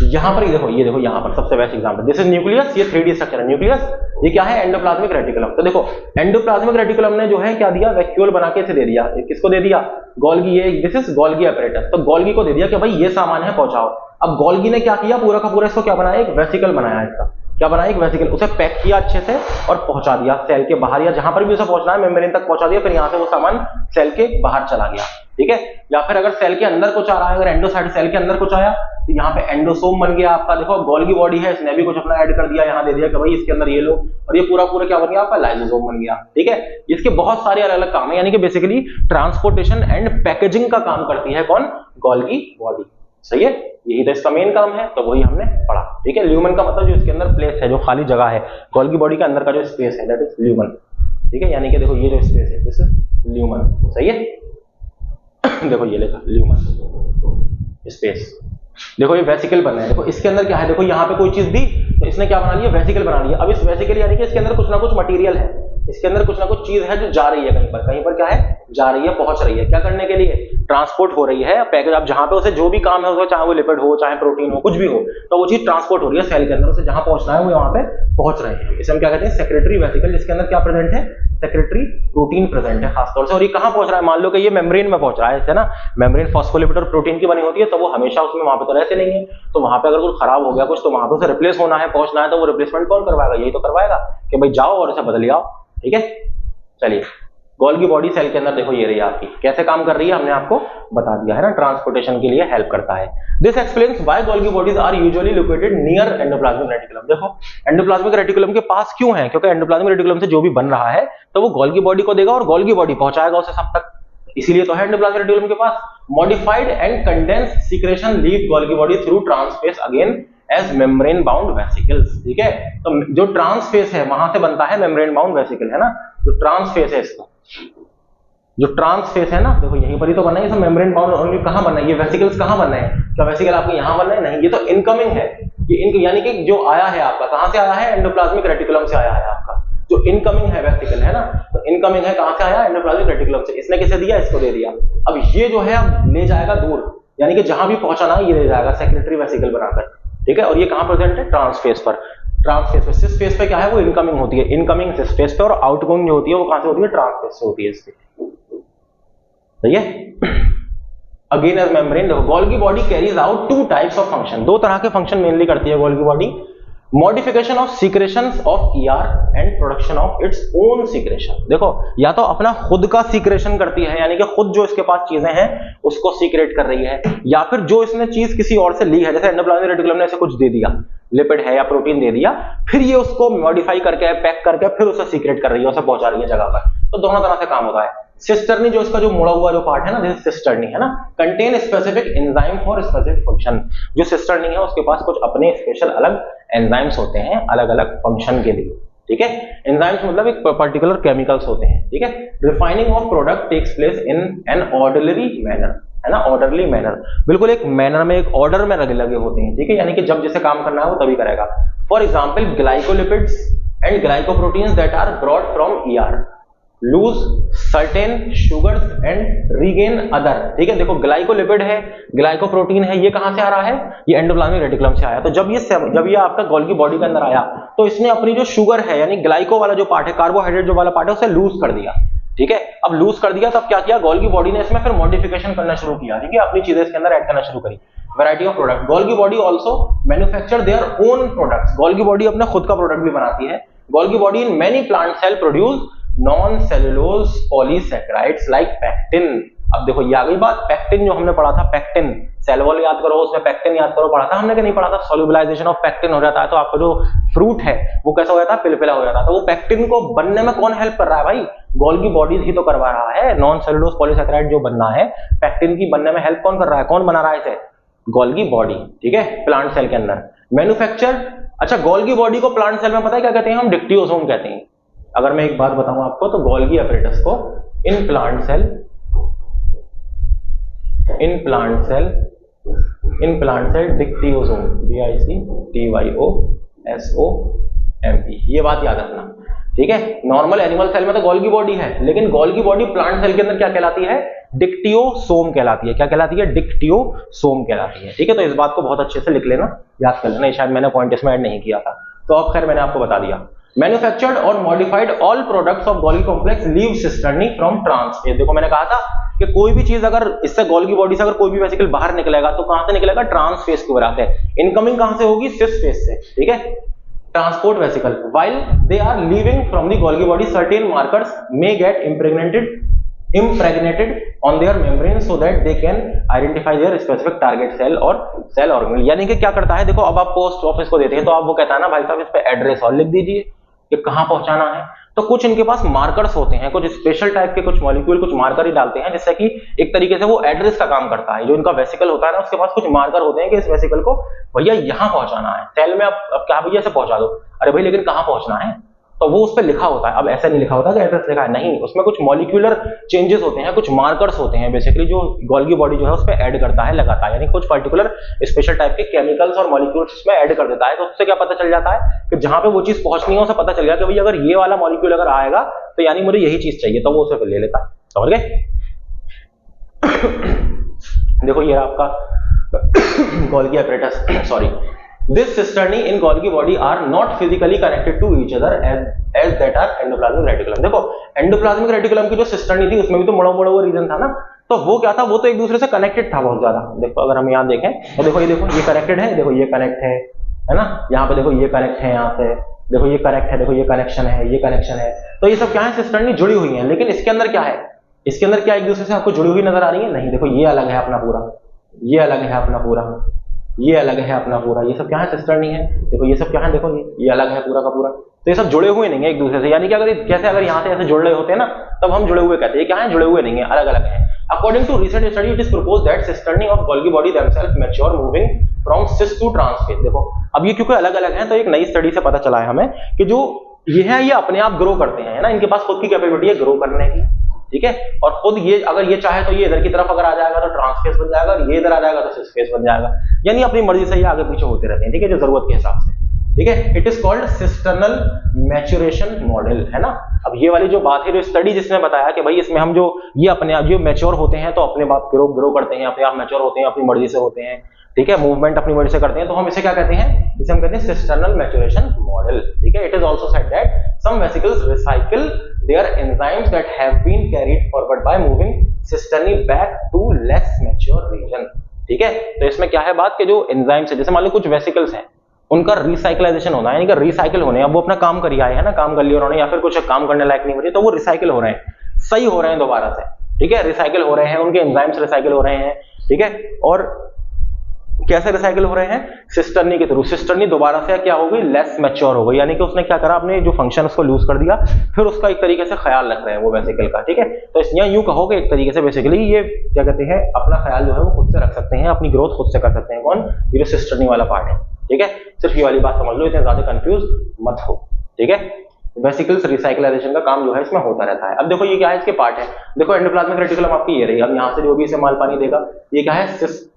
यहां पर, देखो ये देखो यहां पर सबसे best example, this is nucleus, ये 3D स्ट्रक्चर है न्यूक्लियस, ये क्या है, एंडोप्लाज्मिक रेटिकुलम। तो देखो एंडोप्लाज्मिक रेटिकुलम ने जो है क्या दिया, वैक्यूल बना के इसे दे दिया, किसको दे दिया, गोल्गी, ये दिस इज गोल्गी एपरेटस, तो गोल्गी को दे दिया कि भाई ये सामान है पहुंचाओ। अब गोल्गी ने क्या किया, पूरा का पूरा इसको क्या बनाया, एक वेसिकल बनाया, इसका क्या बनाया, एक वेसिकल, उसे पैक किया अच्छे से और पहुंचा दिया सेल के बाहर, या जहां पर भी उसे पहुंचना है मेम्ब्रेन तक पहुंचा दिया, फिर यहां से वो सामान सेल के बाहर चला गया, ठीक है। या फिर अगर सेल के अंदर कुछ आ रहा है, अगर एंडोसाइट सेल के अंदर कुछ आया तो यहाँ पे एंडोसोम बन गया आपका। देखो गोल्गी बॉडी है, इसने भी कुछ अपना ऐड कर दिया, यहाँ दे दिया कि भाई इसके अंदर ये लो, और ये पूरा पूरा क्या बन गया आपका, लाइसोसोम बन गया, ठीक है। इसके बहुत सारे अलग अलग काम है, यानी कि बेसिकली ट्रांसपोर्टेशन एंड पैकेजिंग का काम करती है कौन, गोल्गी बॉडी, सही है। यही तो इसका मेन काम है, तो वही हमने पढ़ा, ठीक है। ल्यूमन का मतलब जो इसके अंदर प्लेस है, जो खाली जगह है गोल्गी बॉडी के अंदर का जो स्पेस है, दैट इज ल्यूमन, ठीक है। यानी कि देखो ये जो स्पेस है दिस इज ल्यूमन, सही है। देखो ये लिखा ल्यूमन स्पेस, देखो ये वेसिकल बना है, देखो इसके अंदर क्या है, देखो यहाँ पे कोई चीज दी तो इसने क्या बना लिया, वेसिकल बना लिया। अब इस वेसिकल यानी कि इसके अंदर कुछ ना कुछ मटेरियल है, इसके अंदर कुछ ना कुछ चीज है जो जा रही है कहीं पर क्या है, जा रही है, पहुंच रही है, क्या करने के लिए, ट्रांसपोर्ट हो रही है पैकेज। अब जहां पे उसे जो भी काम है उसका, चाहे वो लिपिड हो चाहे प्रोटीन हो कुछ भी हो, तो वो चीज ट्रांसपोर्ट हो रही है सेल के अंदर, उसे जहां पहुंचना है वो वहां पे पहुंच रहे हैं। इसे हम क्या कहते हैं, सेक्रेटरी वेसिकल, जिसके अंदर क्या प्रेजेंट है, सेक्रेटरी प्रोटीन प्रेजेंट है खासतौर से। और ये कहां पहुंच रहा है, मान लो कि ये मेम्ब्रेन में पहुंच रहा है ना, मेम्ब्रेन फॉस्फोलिपिड और प्रोटीन की बनी होती है, तो वो हमेशा उसमें वहां पे तो रहते नहीं है, तो वहां पे अगर कुछ खराब हो गया कुछ, तो वहां पे उसे रिप्लेस होना है, पहुंचना है, तो वो रिप्लेसमेंट कौन करवाएगा, यही तो करवाएगा कि भाई जाओ और इसे बदल आओ, ठीक है। चलिए गोल्गी बॉडी सेल के अंदर देखो ये रही आपकी, कैसे काम कर रही है हमने आपको बता दिया है ना, ट्रांसपोर्टेशन के लिए हेल्प करता है। This explains why Golgi bodies are usually located near endoplasmic reticulum. देखो एंडोप्लाज्मिक रेटिकुलम के पास क्यों है, क्योंकि एंडोप्लाज्मिक रेटिकुलम से जो भी बन रहा है तो वो गोल्गी बॉडी को देगा और गोल्गी बॉडी पहुंचाएगा उसे सब तक, इसीलिए तो है एंडोप्लाज्मिक रेटिकुलम के पास। Modified and condensed secretion leave Golgi body through trans face again as membrane bound vesicles, ठीक है। तो जो ट्रांसफेस है वहां से बनता है मेम्ब्रेन बाउंड वेसिकल, है ना, जो ट्रांसफेस है इसका, जो ट्रांसफेस है ना, देखो यहीं पर ही तो बनना है, ये मेम्ब्रेन बाउंड ओनली कहां बनना है, ये वेसिकल्स कहां बनना है, क्या वेसिकल आपको यहां बनना है, नहीं, ये तो इनकमिंग है, ये यानी कि जो आया है आपका कहां से आया है, एंडोप्लाज्मिक रेटिकुलम से आया है आपका, जो इनकमिंग है वेसिकल, है ना, तो इनकमिंग है कहां से आया, एंडोप्लाज्मिक रेटिकुलम से, इसने किसे दिया, इसको दे दिया। अब ये जो है अब ले जाएगा दूर, यानी कि जहां भी पहुंचाना है ये ले जाएगा सेक्रेटरी वेसिकल बनाकर, ठीक है। और ये कहां प्रेजेंट है, ट्रांसफेस पर, ट्रांसफेस पे, सिस फेस पे क्या है, वो इनकमिंग होती है, इनकमिंग सिस फेस पे, और आउटगोइंग जो होती है वो कहां से होती है, ट्रांसफेस से होती है इसकी, सही है। अगेन एज मेम्ब्रेन, देखो Golgi body carries out two types of function, दो तरह के फंक्शन मेनली करती है Golgi body, modification of secretions of ER and production of its own secretion. देखो या तो अपना खुद का सीक्रेशन करती है, यानी कि खुद जो इसके पास चीजें हैं उसको सीक्रेट कर रही है, या फिर जो इसने चीज किसी और से ली है, जैसे एंडोप्लाज्मिक रेटिकुलम ने इसे कुछ दे दिया, लिपिड है या प्रोटीन दे दिया, फिर ये उसको मॉडिफाई करके पैक करके फिर उसे सीक्रेट कर रही है, उसे पहुंचा रही है जगह पर। तो दोनों तरह से काम होता है। सिस्टर्नी जो इसका जो मुड़ा हुआ जो पार्ट है ना, जैसे सिस्टर्नी है ना, contain specific enzyme for specific function. जो सिस्टर्नी है उसके पास कुछ अपने स्पेशल अलग एंजाइम्स होते हैं अलग अलग फंक्शन के लिए, ठीक है। एंजाइम्स मतलब एक पर्टिकुलर केमिकल्स होते हैं, ठीक है। Refining of product takes place in an orderly manner, है ना, ऑर्डरली मैनर, बिल्कुल एक मैनर में, एक ऑर्डर में लगे होते हैं, ठीक है, यानी कि जब जैसे काम करना है वो तभी करेगा। For example glycolipids and glycoproteins that are brought from ER lose certain sugars and regain other, ठीक है। देखो ग्लाइकोलिपिड है, ग्लाइकोप्रोटीन है, ये कहां से आ रहा है, ये एंडोप्लाज्मिक रेटिकुलम से आया। तो जब ये आपका गोल्गी बॉडी के अंदर आया तो इसने अपनी जो शुगर है यानी ग्लाइको वाला जो पार्ट है, कार्बोहाइड्रेट जो वाला पार्ट है, उसे लूज कर दिया, ठीक है। अब लूज कर दिया तब क्या किया गोल्गी बॉडी ने इसमें फिर मॉडिफिकेशन करना शुरू किया, ठीक है, अपनी चीजें इसके अंदर ऐड करना शुरू करी। Variety of product, Golgi body also manufacture their own products, Golgi body अपना खुद का प्रोडक्ट भी बनाती है। Golgi body in many plant cell produce non cellulose polysaccharides like pectin. अब देखो ये आ गई बात, पैक्टिन जो हमने पढ़ा था, पैक्टिन सेल वॉल याद करो, उसमें पैक्टिन याद करो, पढ़ा था हमने कि नहीं पढ़ा था, सॉल्युबलाइजेशन ऑफ पैक्टिन हो जाता है तो आपका जो फ्रूट है वो कैसा हो जाता है, पिलपिला हो जाता है। तो वो पैक्टिन को बनने में कौन हेल्प कर रहा है भाई, गोल्गी बॉडी ही तो करवा रहा है। नॉन सेलुलोज पॉलीसैकेराइड जो बनना है, पैक्टिन की बनने में हेल्प कौन कर रहा है, कौन बना रहा है इसे, गोल्गी बॉडी, ठीक है, प्लांट सेल के अंदर। मैन्युफैक्चर, अच्छा गोल्गी बॉडी को प्लांट सेल में पता है क्या कहते हैं हम, डिक्टियोसोम कहते हैं। अगर मैं एक बात बताऊं आपको तो गोल्गी अपरेटस को in plant cell dictyosome, DICTYOSOME, ये बात याद रखना, ठीक है। नॉर्मल एनिमल सेल में तो गोल्गी बॉडी है, लेकिन गोल्गी बॉडी प्लांट सेल के अंदर क्या कहलाती है, डिक्टियोसोम कहलाती है। क्या कहलाती है, डिक्टियोसोम कहलाती है, ठीक है। तो इस बात को बहुत अच्छे से लिख लेना, याद कर लेना, शायद मैंने पॉइंट इसमें ऐड नहीं किया था, तो अब खैर मैंने आपको बता दिया। मैन्युफैक्चर्ड और modified all products of Golgi complex leave cisternae from trans phase. देखो मैंने कहा था कि कोई भी चीज अगर इससे गोल्गी बॉडी से अगर कोई भी वेसिकल बाहर निकलेगा तो कहां से निकलेगा, ट्रांसफेज की वजह से। इनकमिंग कहां से होगी, सिस फेज से, ठीक है, transport vesicle. While they are leaving from the Golgi body certain markers may get impregnated on their membrane so that they can identify their specific target cell और cell organelle। यानी कि क्या करता है, देखो अब आप पोस्ट ऑफिस को देते हैं तो आप वो कहता है ना भाई साहब इस पे एड्रेस और लिख दीजिए कि कहां पहुंचाना है। तो कुछ इनके पास मार्कर्स होते हैं, कुछ स्पेशल टाइप के कुछ मॉलिक्यूल, कुछ मार्कर ही डालते हैं, जिससे कि एक तरीके से वो एड्रेस का काम करता है। जो इनका वेसिकल होता है ना उसके पास कुछ मार्कर होते हैं कि इस वेसिकल को भैया यहां पहुंचाना है, सेल में अब क्या भैया से पहुंचा दो, अरे भाई लेकिन कहां पहुंचना है, तो वो उस पर लिखा होता है। अब ऐसा नहीं लिखा होता कि एड्रेस लिखा है, नहीं, उसमें कुछ मॉलिक्यूलर चेंजेस होते हैं, कुछ मार्कर्स होते हैं बेसिकली जो गोल्गी बॉडी जो है उस पर ऐड करता है, लगाता है, यानी कुछ पर्टिकुलर स्पेशल टाइप के केमिकल्स और मॉलिक्यूल्स उसमें ऐड कर देता है। तो उससे क्या पता चल जाता है कि जहां पे वो चीज पहुंचनी है उसे पता चल गया कि भाई अगर ये वाला मॉलिक्यूल अगर आएगा तो यानी मुझे यही चीज चाहिए, तो वो उसे ले लेता है। समझ गए? देखो ये आपका Golgi apparatus, sorry, this cisternae in Golgi body are not physically connected to each other as that are endoplasmic reticulum। देखो एंडोप्लाज्मिक रेटिकुलम की जो सिस्टर्नी थी उसमें भी तो मुड़ा हुआ रीजन था ना, तो वो क्या था, वो तो एक दूसरे से कनेक्टेड था बहुत ज्यादा। देखो अगर हम यहाँ देखें तो देखो ये कनेक्टेड है, देखो ये कनेक्ट है ना, यहाँ पे देखो ये कनेक्ट है, यहाँ से देखो ये कनेक्ट है, देखो ये कनेक्शन है, ये कनेक्शन है, तो ये सब क्या है, सिस्टर्नी जुड़ी हुई है। लेकिन इसके अंदर क्या है, इसके अंदर क्या एक दूसरे से आपको जुड़ी हुई नजर आ रही है, नहीं। देखो ये अलग है अपना पूरा, ये अलग है अपना पूरा, ये अलग है अपना पूरा, ये सब क्या है, सिस्टर्नी है। देखो ये सब क्या है, देखो ये अलग है पूरा का पूरा, तो ये सब जुड़े हुए नहीं है एक दूसरे से। यानी कि अगर जैसे अगर यहाँ से ऐसे जुड़ रहे होते हैं ना तब हम जुड़े हुए कहते हैं, क्या है, जुड़े हुए नहीं है, अलग अलग है। According to recent study it is proposed that cisternae of Golgi body themselves mature moving from cis to trans face. देखो अब ये क्योंकि अलग अलग हैं तो एक नई स्टडी से पता चला है हमें कि जो ये है ये अपने आप ग्रो करते हैं, है ना, इनके पास खुद की कैपेबिलिटी है ग्रो करने की, ठीक है। और खुद ये अगर ये चाहे तो ये इधर की तरफ अगर आ जाएगा तो ट्रांसफेज बन जाएगा, और ये इधर आ जाएगा तो सिसफेज बन जाएगा, यानी अपनी मर्जी से ये आगे पीछे होते रहते हैं, ठीक है, जो जरूरत के हिसाब से, ठीक है। It is called cisternal maturation model, है ना। अब ये वाली जो बात है, जो स्टडी जिसने बताया कि भाई इसमें हम जो ये अपने आप जो मैच्योर होते हैं तो अपने आप ग्रो करते हैं, अपने आप मैच्योर होते हैं, अपनी मर्जी से होते हैं, ठीक है, मूवमेंट अपनी मर्जी से करते हैं, तो हम इसे क्या कहते हैं, इसे हम कहते हैं सिस्टर्नल मैच्योरेशन मॉडल, ठीक है। It is also said that some vesicles recycle their enzymes that have been carried forward by moving cisternae back to less mature region. ठीक है, तो इसमें क्या है बात कि जो एंजाइम्स है, जैसे मान लो कुछ वेसिकल्स हैं, उनका रिसाइक्लाइजेशन होना है, यानी कि रिसाइकिल होने, अब वो अपना काम कर आए हैं ना, काम कर लिया उन्होंने, या फिर कुछ काम करने लायक नहीं हो रही, तो वो रिसाइकिल हो रहे हैं, सही हो रहे हैं दोबारा से। ठीक है, रिसाइकिल हो रहे हैं, उनके एंजाइम्स रिसाइकिल हो रहे हैं। ठीक है, और कैसे रिसाइकिल हो रहे हैं? सिस्टर्नी के थ्रू। सिस्टर्नी दोबारा से क्या हो गई? लेस मैच्योर हो गई, यानी कि उसने क्या करा, अपने जो फंक्शन उसको लूज कर दिया, फिर उसका एक तरीके से ख्याल रख रहे हैं वो वेसिकल का। ठीक है, तो इसलिए यूं कहोगे एक तरीके से बेसिकली ये क्या कहते हैं, अपना ख्याल जो है वो खुद से रख सकते हैं, अपनी ग्रोथ खुद से कर सकते हैं। कौन? ये जो सिस्टर्नी वाला पार्ट है। ठीक है, सिर्फ ये वाली बात समझ लो, इतने ज्यादा कंफ्यूज मत हो। ठीक है, वेसिकल्स रिसाइक्लाइजेशन का काम जो है इसमें होता रहता है। अब देखो ये क्या है, इसके पार्ट है। देखो एंडोप्लाज्मिक रेटिकुलम आपकी ये रही, अब यहाँ से जो भी इसे माल पानी देगा, ये क्या है?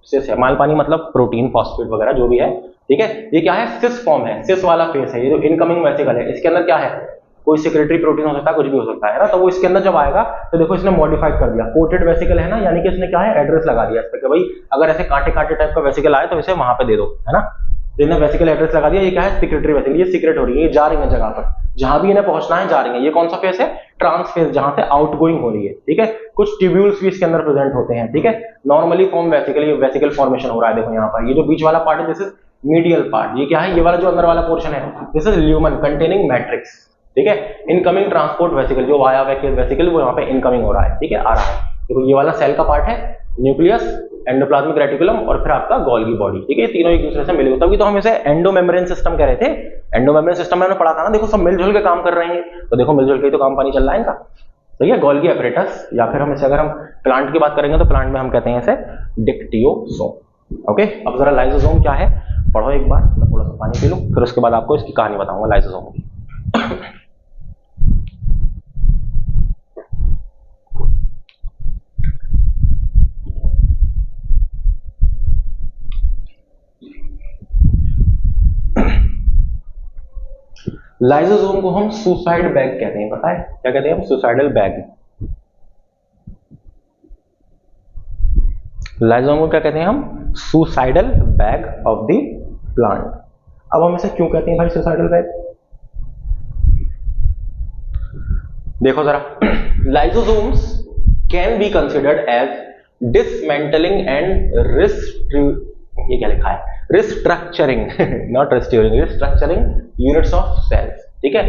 सिस है। माल पानी मतलब प्रोटीन, फॉस्फेट वगैरह जो भी है। ठीक है, ये क्या है? सिस फॉर्म है, सिस वाला फेस है। ये जो इनकमिंग वेसिकल है, इसके अंदर क्या है? कोई सिक्रेटरी प्रोटीन हो सकता है, कुछ भी हो सकता है ना, तो वो इसके अंदर जब आएगा तो देखो इसने मॉडिफाइड कर दिया। कोटेड वेसिकल है ना, यानी कि इसने क्या है? एड्रेस लगा दिया इस पे कि भाई अगर ऐसे कांटे कांटे टाइप का वेसिकल आए तो इसे वहां पे दे दो, है ना। इन्हें वेसिकल एड्रेस लगा दिया। ये क्या है? Secretary vesicle. ये सीक्रेट हो रही है, ये जा रही है जगह पर, जहां भी इन्हें पहुंचना है जा रही है। ये कौन सा फेस है? ट्रांस फेस, जहां से आउटगोइंग हो रही है। ठीक है, कुछ ट्यूब्यूल्स भी इसके अंदर प्रेजेंट होते हैं। ठीक है, नॉर्मली फॉर्म वेसिकल, ये वेसिकल फॉर्मेशन हो रहा है। देखो यहाँ पर ये जो बीच वाला पार्ट है, दिस इज मीडियल पार्ट। ये क्या है? ये वाला जो अंदर वाला पोर्शन है, this is lumen containing matrix. ठीक है, इनकमिंग ट्रांसपोर्ट वेसिकल, जो वाया वेसिकल वो यहाँ पे इनकमिंग हो रहा है। ठीक है, आ रहा है। देखो ये वाला सेल का पार्ट है, न्यूक्लियस, एंडोप्लाज्मिक रेटिकुलम और फिर आपका गोल्गी बॉडी। ठीक है, तीनों एक दूसरे से मिले होते हैं, तो हम इसे एंडोमेम्ब्रेन सिस्टम कह रहे थे। एंडोमेम्ब्रेन सिस्टम में हमने पढ़ा था ना, देखो सब मिलजुल के काम कर रहे हैं, तो देखो मिलजुल के तो काम पानी चल रहा है इनका। सही है, गोल्गी एपरेटस, या फिर हम इसे अगर हम प्लांट की बात करेंगे तो प्लांट में हम कहते हैं इसे डिक्टियोसोम। ओके, अब जरा लाइसोसोम क्या है पढ़ो एक बार, मैं थोड़ा सा पानी पी लूं, फिर उसके बाद आपको इसकी कहानी बताऊंगा लाइसोसोम की। लाइसोसोम को हम सुसाइड बैग कहते हैं, पता है क्या कहते हैं हम? Suicidal bag. लाइसोसोम को क्या कहते हैं हम? Suicidal bag of the plant. अब हम इसे क्यों कहते हैं भाई सुसाइडल बैग? देखो जरा, lysosomes can be considered as dismantling and ये क्या लिखा है? Restructuring, not restoring, restructuring units of cells. ठीक है,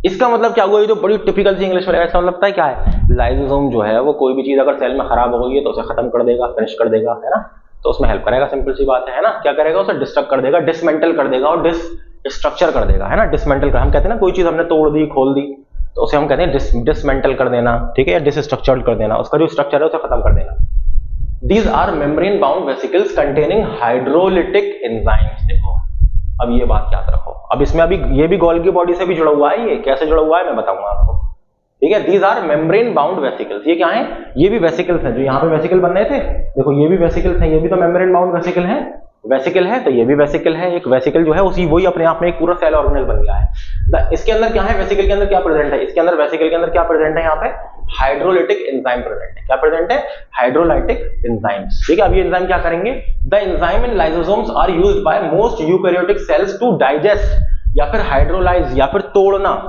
इसका मतलब क्या हुआ? ये जो बड़ी टिपिकल सी इंग्लिश में ऐसा मतलब क्या है? लाइसोसोम जो है वो कोई भी चीज अगर सेल में खराब हो गई है तो उसे खत्म कर देगा, फिनिश कर देगा, है ना, तो उसमें हेल्प करेगा। सिंपल सी बात है ना, क्या करेगा? उसे डिस्ट्रक्ट कर देगा, डिसमेंटल कर देगा और डिस्ट्रक्चर कर देगा, है ना। डिसमेंटल कर, हम कहते हैं ना कोई चीज हमने तोड़ दी, खोल दी, तो उसे हम कहते हैं डिसमेंटल कर देना। ठीक है, या डिसस्ट्रक्चर्ड कर देना, उसका जो स्ट्रक्चर है उसे खत्म कर देना। These are membrane bound vesicles containing hydrolytic enzymes। देखो अब ये बात याद रखो, अब इसमें अभी ये भी गोल्गी बॉडी से भी जुड़ा हुआ है। ये कैसे जुड़ा हुआ है मैं बताऊंगा आपको। ठीक है, these are membrane bound vesicles। ये क्या है? ये भी वेसिकल्स हैं, जो यहाँ पे वेसिकल बन रहे थे, देखो ये भी वेसिकल्स हैं, ये भी तो मेम्ब्रेन बाउंड वेसिकल है। वेसिकल है तो ये भी वेसिकल है। एक वेसिकल जो है उसी वही अपने आप में एक पूरा सेल ऑर्गेनेल बन गया है। इसके अंदर क्या है? वेसिकल के अंदर क्या प्रेजेंट है? इसके अंदर वेसिकल के अंदर क्या प्रेजेंट है? यहाँ पे हाइड्रोलिटिक एंजाइम प्रेजेंट है। क्या प्रेजेंट है? Hydrolytic enzymes. ठीक है, अब ये एंजाइम क्या करेंगे? The enzyme in lysosomes are used by most eukaryotic cells to digest या फिर हाइड्रोलाइज या फिर तोड़ना,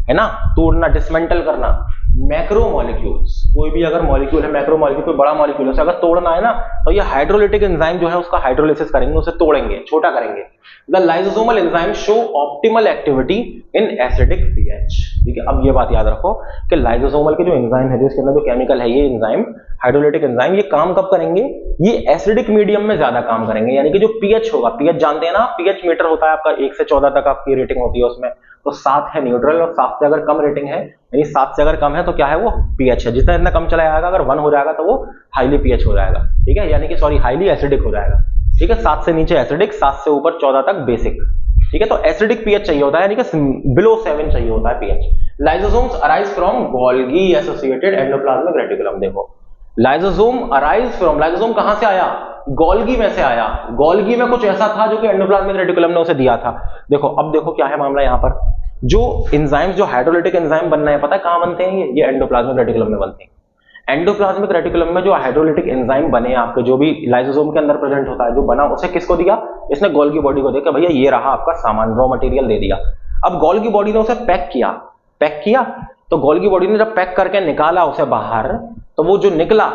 है ना, तोड़ना, डिसमेंटल करना मैक्रो मॉलिक्यूल्स। कोई भी अगर मॉलिक्यूल है, मैक्रो मॉलिक्यूल, कोई बड़ा मॉलिक्यूल है, अगर तोड़ना है ना तो ये हाइड्रोलिटिक एंजाइम जो है उसका हाइड्रोलिसिस करेंगे, उसे तोड़ेंगे, छोटा करेंगे। The lysosomal enzyme show optimal activity in acidic pH. ठीक है, अब ये बात याद रखो कि लाइसोसोमल के जो एंजाइम है, जो इसके अंदर जो केमिकल है, ये एंजाइम हाइड्रोलिटिक एंजाइम, ये काम कब करेंगे? ये एसिडिक मीडियम में ज्यादा काम करेंगे, यानी कि जो पीएच होगा, पीएच जानते हैं ना, पीएच मीटर होता है आपका, 1 से 14 तक आपकी रेटिंग होती है उसमें, तो 7 है न्यूट्रल और 7 से अगर कम रेटिंग है, यानी 7 से अगर कम है तो क्या है? वो पीएच है। जितना इतना कम चला जाएगा, अगर 1 हो जाएगा तो वो हाईली पीएच हो जाएगा। ठीक है, यानी कि सॉरी हाईली एसिडिक हो जाएगा। ठीक है, 7 से नीचे एसिडिक, 7 से ऊपर 14 तक बेसिक। ठीक है, तो एसिडिक पीएच चाहिए होता है, यानी कि बिलो 7 चाहिए होता है pH. Lysosomes arise from Golgi associated endoplasmic reticulum. देखो लाइसोसोम अराइज फ्रॉम, लाइसोसोम कहां से आया? गोल्गी में से आया। गोल्गी में कुछ ऐसा था जो कि एंडोप्लाज्मिक रेटिकुलम ने उसे दिया था। देखो अब देखो क्या है मामला यहाँ पर, जो एंजाइम्स, जो हाइड्रोलिटिक एंजाइम बनना है, पता है कहां बनते हैं? ये एंडोप्लाज्मिक रेटिकुलम में बनते हैं। एंडोप्लाज्मिक रेटिकुलम में जो हाइड्रोलिटिक एंजाइम बने आपके, जो भी लाइसोसोम के अंदर प्रेजेंट होता है, जो बना, उसे किसको दिया? इसने गोल्गी बॉडी को दिया, भैया ये रहा आपका सामान, रॉ मटेरियल दे दिया। अब गोल्गी बॉडी ने उसे पैक किया, तो गोल्गी बॉडी ने जब पैक करके निकाला उसे बाहर, तो वो जो निकला,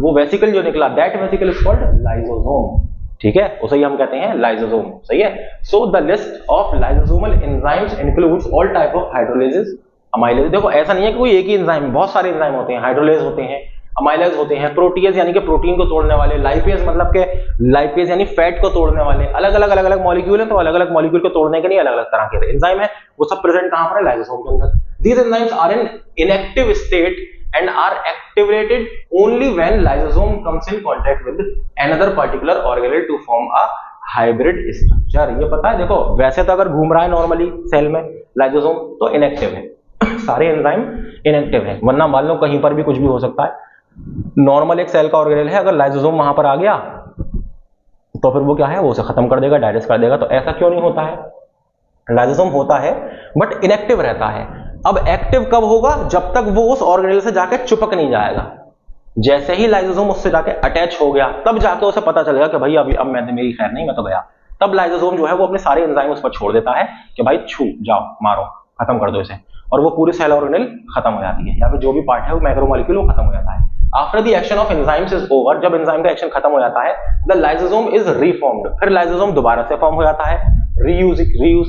वो वेसिकल जो निकला, that vesicle is called lysosome. ठीक है, उसे ही हम कहते हैं लाइसोसोम। सही है। So the list of lysosomal enzymes includes all type of hydrolases, amylase. देखो ऐसा नहीं है कि कोई एक ही एंजाइम, बहुत सारे एंजाइम होते हैं, हाइड्रोलेज होते हैं, अमाइलेज होते हैं, प्रोटीएज यानी कि प्रोटीन को तोड़ने वाले, लाइपेज मतलब के लाइपेज यानी फैट को तोड़ने वाले, अलग अलग मॉलिक्यूल है, तो अलग अलग मॉलिक्यूल को तोड़ने के लिए अलग अलग तरह के एंजाइम है, वो सब प्रेजेंट कहां पर है, लाइसोसोम के अंदर। These enzymes are in inactive state and are activated only when lysosome comes in contact with another particular organelle to form a hybrid structure। ये पता है, देखो वैसे तो अगर घूम रहा है नॉर्मली सेल में लाइसोसोम तो इनएक्टिव है सारे एंजाइम इनएक्टिव है, वरना मान लो कहीं पर भी कुछ भी हो सकता है। नॉर्मल एक सेल का ऑर्गेनेल है, अगर लाइसोसोम वहां पर आ गया तो फिर वो क्या है, वो उसे खत्म कर देगा, डाइजेस्ट कर देगा। तो ऐसा क्यों नहीं होता है, लाइसोसोम होता है बट इनएक्टिव रहता है। अब एक्टिव कब होगा, जब तक वो उस ऑर्गेनेल से जाके चिपक नहीं जाएगा। जैसे ही लाइसोसोम उससे जाके अटैच हो गया, तब जाके उसे पता चलेगा कि भाई अब मैं मेरी खैर नहीं, मैं तो गया। तब लाइसोसोम जो है वो अपने सारे एंजाइम उस पर छोड़ देता है कि भाई छू जाओ, मारो, खत्म कर दो इसे, और वो पूरी सेल ऑर्गेनेल खत्म हो जाती है, या फिर जो भी पार्ट है वो मैक्रोमोलेक्यूल वो खत्म हो जाता है। After the action of enzymes is over, जब एंजाइम का एक्शन खत्म हो जाता है, द लाइसोसोम इज रीफॉर्म्ड, फिर लाइसोसोम दोबारा से फॉर्म हो जाता है रीयूज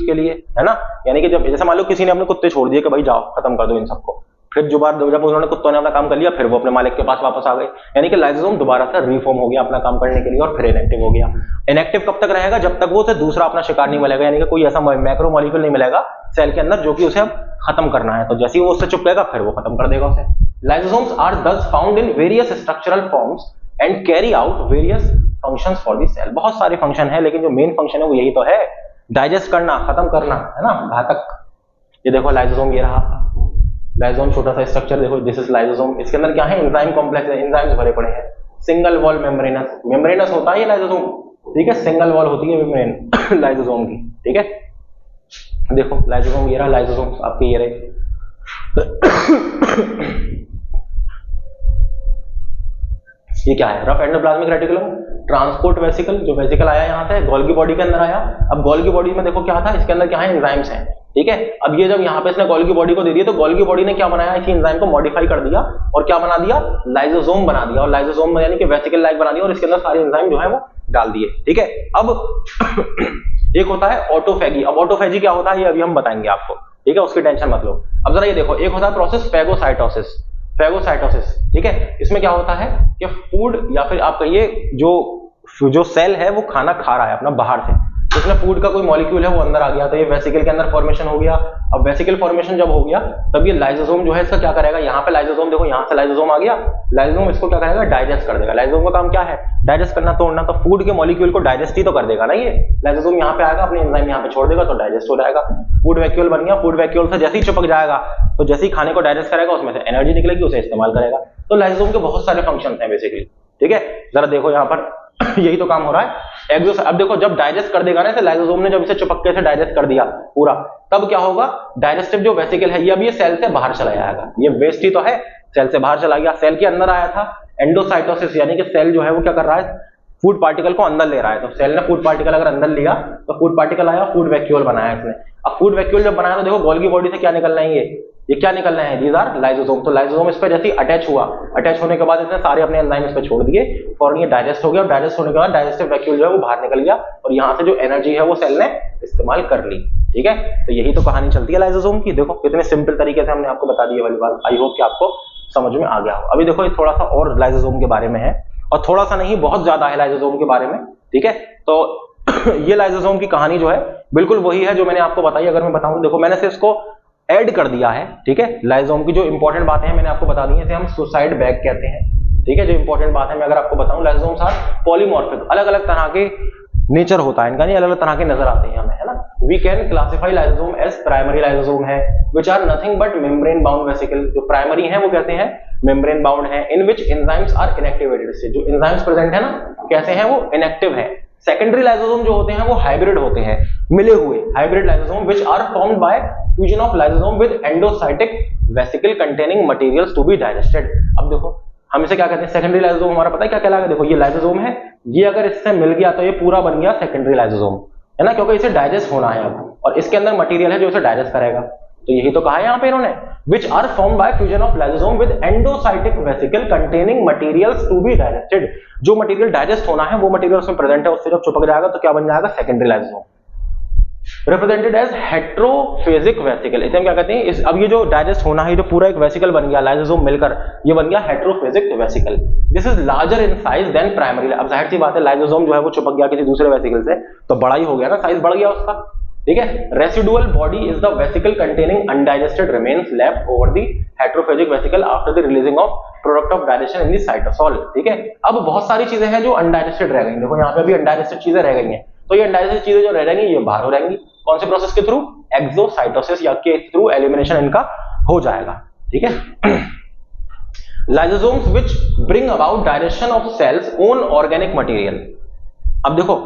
के लिए, है ना। यानी कि जब जैसे मान लो किसी ने अपने कुत्ते छोड़ दिए कि भाई जाओ खत्म कर दो इन सबको, फिर जब उन्होंने कुत्तों ने अपना काम कर लिया, फिर वो अपने मालिक के पास वापस आ गए, यानी कि लाइसोसोम दोबारा से रीफॉर्म हो गया अपना काम करने के लिए, और फिर इनएक्टिव हो गया। इनएक्टिव कब तक रहेगा, जब तक वो उसे दूसरा अपना शिकार नहीं मिलेगा, यानी कि कोई ऐसा मैक्रोमोलेक्यूल नहीं मिलेगा सेल के अंदर जो कि उसे अब खत्म करना है। तो जैसे ही वो उससे चिपकेगा फिर वो खत्म कर देगा उसे। Lysosomes are thus found in various structural forms and carry out various functions for the cell. बहुत सारे फंक्शन है, लेकिन जो मेन फंक्शन है वो यही तो है, डाइजेस्ट करना, खत्म करना, है ना, घातक। ये देखो लाइसोसोम, ये रहा लाइसोसोम, छोटा सा स्ट्रक्चर देखो, दिस इज लाइसोसोम। इसके अंदर क्या है, एंजाइम कॉम्प्लेक्स है, एंजाइम्स भरे पड़े हैं। सिंगल वॉल मेम्ब्रेनस होता है ये लाइसोसोम, ठीक है, सिंगल वॉल होती है मेम्ब्रेन लाइसोसोम की, ठीक है। देखो लाइसोसोम, ये रहा लाइसोसोम आपके, ये रहे। ये क्या है, rough endoplasmic reticulum, transport vesicle, जो वेसिकल आया यहाँ से गोल्गी बॉडी के अंदर आया। अब गोल्गी बॉडी में देखो क्या था, इसके अंदर क्या है, एंजाइम्स हैं, ठीक है। अब ये जब यहाँ पे इसने गोल्गी बॉडी को दे दिया, तो गोल्गी बॉडी ने क्या बनाया, इसी एंजाइम को मॉडिफाई कर दिया और क्या बना दिया, लाइसोसोम बना दिया, और लाइसोसोम यानी कि वेसिकल लाइक बना दिया, और इसके अंदर सारे एंजाइम जो है वो डाल दिए, ठीक है। अब एक होता है ऑटोफेगी। अब ऑटोफेजी क्या होता है ये अभी हम बताएंगे आपको, ठीक है, उसकी टेंशन मत लो। अब जरा ये देखो, एक होता है प्रोसेस फेगोसाइटोसिस, ठीक है। इसमें क्या होता है कि फूड, या फिर आप कहिए जो सेल है वो खाना खा रहा है अपना बाहर से, तो इसमें फूड का कोई मॉलिक्यूल है वो अंदर आ गया, तो ये वेसिकल के अंदर फॉर्मेशन हो गया। अब वेसिकल फॉर्मेशन जब हो गया, तब ये लाइसोसोम जो है इसका क्या करेगा, यहाँ पे लाइसोसोम देखो, यहाँ से लाइसोसोम आ गया, लाइसोसोम इसको क्या करेगा, डाइजेस्ट कर देगा। लाइसोसोम का काम क्या है, डाइजेस्ट करना, तोड़ना, तो फूड के मॉलिक्यूल को डाइजेस्ट ही तो कर देगा ना ये। लाइसोसोम यहाँ पे आएगा, अपने एंजाइम यहाँ पे छोड़ देगा, तो डाइजेस्ट हो जाएगा, फूड वैक्यूल बन गया। फूड वैक्यूल से जैसे ही चिपक जाएगा, तो जैसे ही खाने को डाइजेस्ट करेगा, उसमें से एनर्जी निकलेगी, उसे इस्तेमाल करेगा। तो लाइसोसोम के बहुत सारे फंक्शन हैं बेसिकली, ठीक है। जरा देखो यहाँ पर यही तो काम हो रहा है। अब देखो, जब डाइजेस्ट कर देगा ना इसे, लाइसोसोम ने जब इसे चिपक से डाइजेस्ट कर दिया पूरा, तब क्या होगा, डाइजेस्टिव जो वेसिकल है ये अब ये सेल से बाहर चला जाएगा। ये वेस्ट ही तो है, सेल से बाहर चला गया, सेल के अंदर आया था। एंडोसाइटोसिस यानी कि सेल जो है वो क्या कर रहा है, फूड पार्टिकल को अंदर ले रहा है। तो सेल ने फूड पार्टिकल अगर अंदर लिया तो फूड पार्टिकल आया, फूड वैक्यूल बनाया इसने। अब फूड वैक्यूल जब बनाया तो देखो गोल्गी बॉडी से क्या निकलना है, ये क्या निकलना है, दीज आर लाइसोसोम। तो लाइसोसोम इस पे जैसे ही अटैच हुआ, अटैच होने के बाद इसने सारे अपने एंजाइम इस पे छोड़ दिए, फौरन ये डाइजेस्ट हो गया, और डाइजेस्ट होने के बाद डाइजेस्टिव वैक्यूल जो है वो बाहर निकल गया, और यहाँ से जो एनर्जी है वो सेल ने इस्तेमाल कर ली, ठीक है। तो यही तो कहानी चलती है लाइसोसोम की। देखो कितने सिंपल तरीके से हमने आपको बता दी वाली बात, आई होप कि आपको समझ में आ गया हो। अभी देखो ये थोड़ा सा और लाइसोसोम के बारे में है, और थोड़ा सा नहीं बहुत ज्यादा है लाइसोसोम के बारे में, ठीक है। तो ये लाइसोसोम की कहानी जो है बिल्कुल वही है जो मैंने आपको बताई। अगर मैं बताऊं, देखो मैंने से इसको ऐड कर दिया है, ठीक है। लाइसोसोम की जो इंपॉर्टेंट बातें हैं मैंने आपको बता दी है, इसे हम सुसाइड बैग कहते हैं, ठीक है। जो इंपॉर्टेंट बात है मैं अगर आपको बताऊं, लाइसोसोम्स आर पॉलीमॉर्फिक, अलग अलग तरह के नेचर होता है इनका, नहीं अलग अलग तरह के नजर आते हैं हमें, है ना। We can classify lysosome as primary lysosome है, which are nothing but membrane bound vesicle. जो प्राइमरी है वो कहते हैं मेम्ब्रेन बाउंड है, in which enzymes are inactivated. से जो एंजाइम्स प्रेजेंट है ना, कैसे हैं वो, इनएक्टिव है। सेकेंडरी लाइसोसोम जो होते हैं वो हाइब्रिड होते हैं, मिले हुए hybrid lysosome, which are formed by fusion of lysosome with endocytic vesicle containing materials to be digested. अब देखो हम इसे क्या कहते हैं, सेकेंडरी लाइसोसोम हमारा पता है क्या कहलाएगा। देखो ये लाइसोसोम है, ये अगर इससे मिल गया तो ये पूरा बन गया सेकेंडरी लाइसोसोम, है ना, क्योंकि इसे डाइजेस्ट होना है अब, और इसके अंदर मटेरियल है जो इसे डाइजेस्ट करेगा। तो यही तो कहा है यहाँ पे इन्होंने, which are formed by fusion of lysosome with endocytic vesicle containing materials to be digested. जो मटेरियल डाइजेस्ट होना है वो मटेरियल उसमें प्रेजेंट है, उससे जब चिपक जाएगा तो क्या बन जाएगा, secondary lysosome, represented as heterophagic vesicle. इसे हम क्या कहते हैं, अब ये जो डाइजेस्ट होना है, जो पूरा एक वेसिकल बन गया लाइसोसोम मिलकर, ये बन गया heterophagic vesicle. This is larger in size than primary. अब जाहिर सी बात है, लाइसोसोम जो है वो चिपक गया किसी दूसरे वेसिकल से तो बड़ा ही हो गया ना, साइज बढ़ गया उसका, ठीक है। Residual body is the vesicle containing undigested remains left over the heterophagic vesicle after the releasing of product of digestion in the cytosol, ठीक है। अब बहुत सारी चीजें हैं जो अनडाइजेस्टेड रह गई, देखो यहाँ पे अभी अनडाइजेस्टेड चीजें रह गई हैं, तो ये अनडाइजेस्टेड चीजें जो रह जाएंगी ये बाहर हो जाएंगी, कौन से प्रोसेस के थ्रू, एक्सोसाइटोसिस या के थ्रू एलिमिनेशन इनका हो जाएगा, ठीक है। Lysosomes which bring about direction of cells own organic material. अब देखो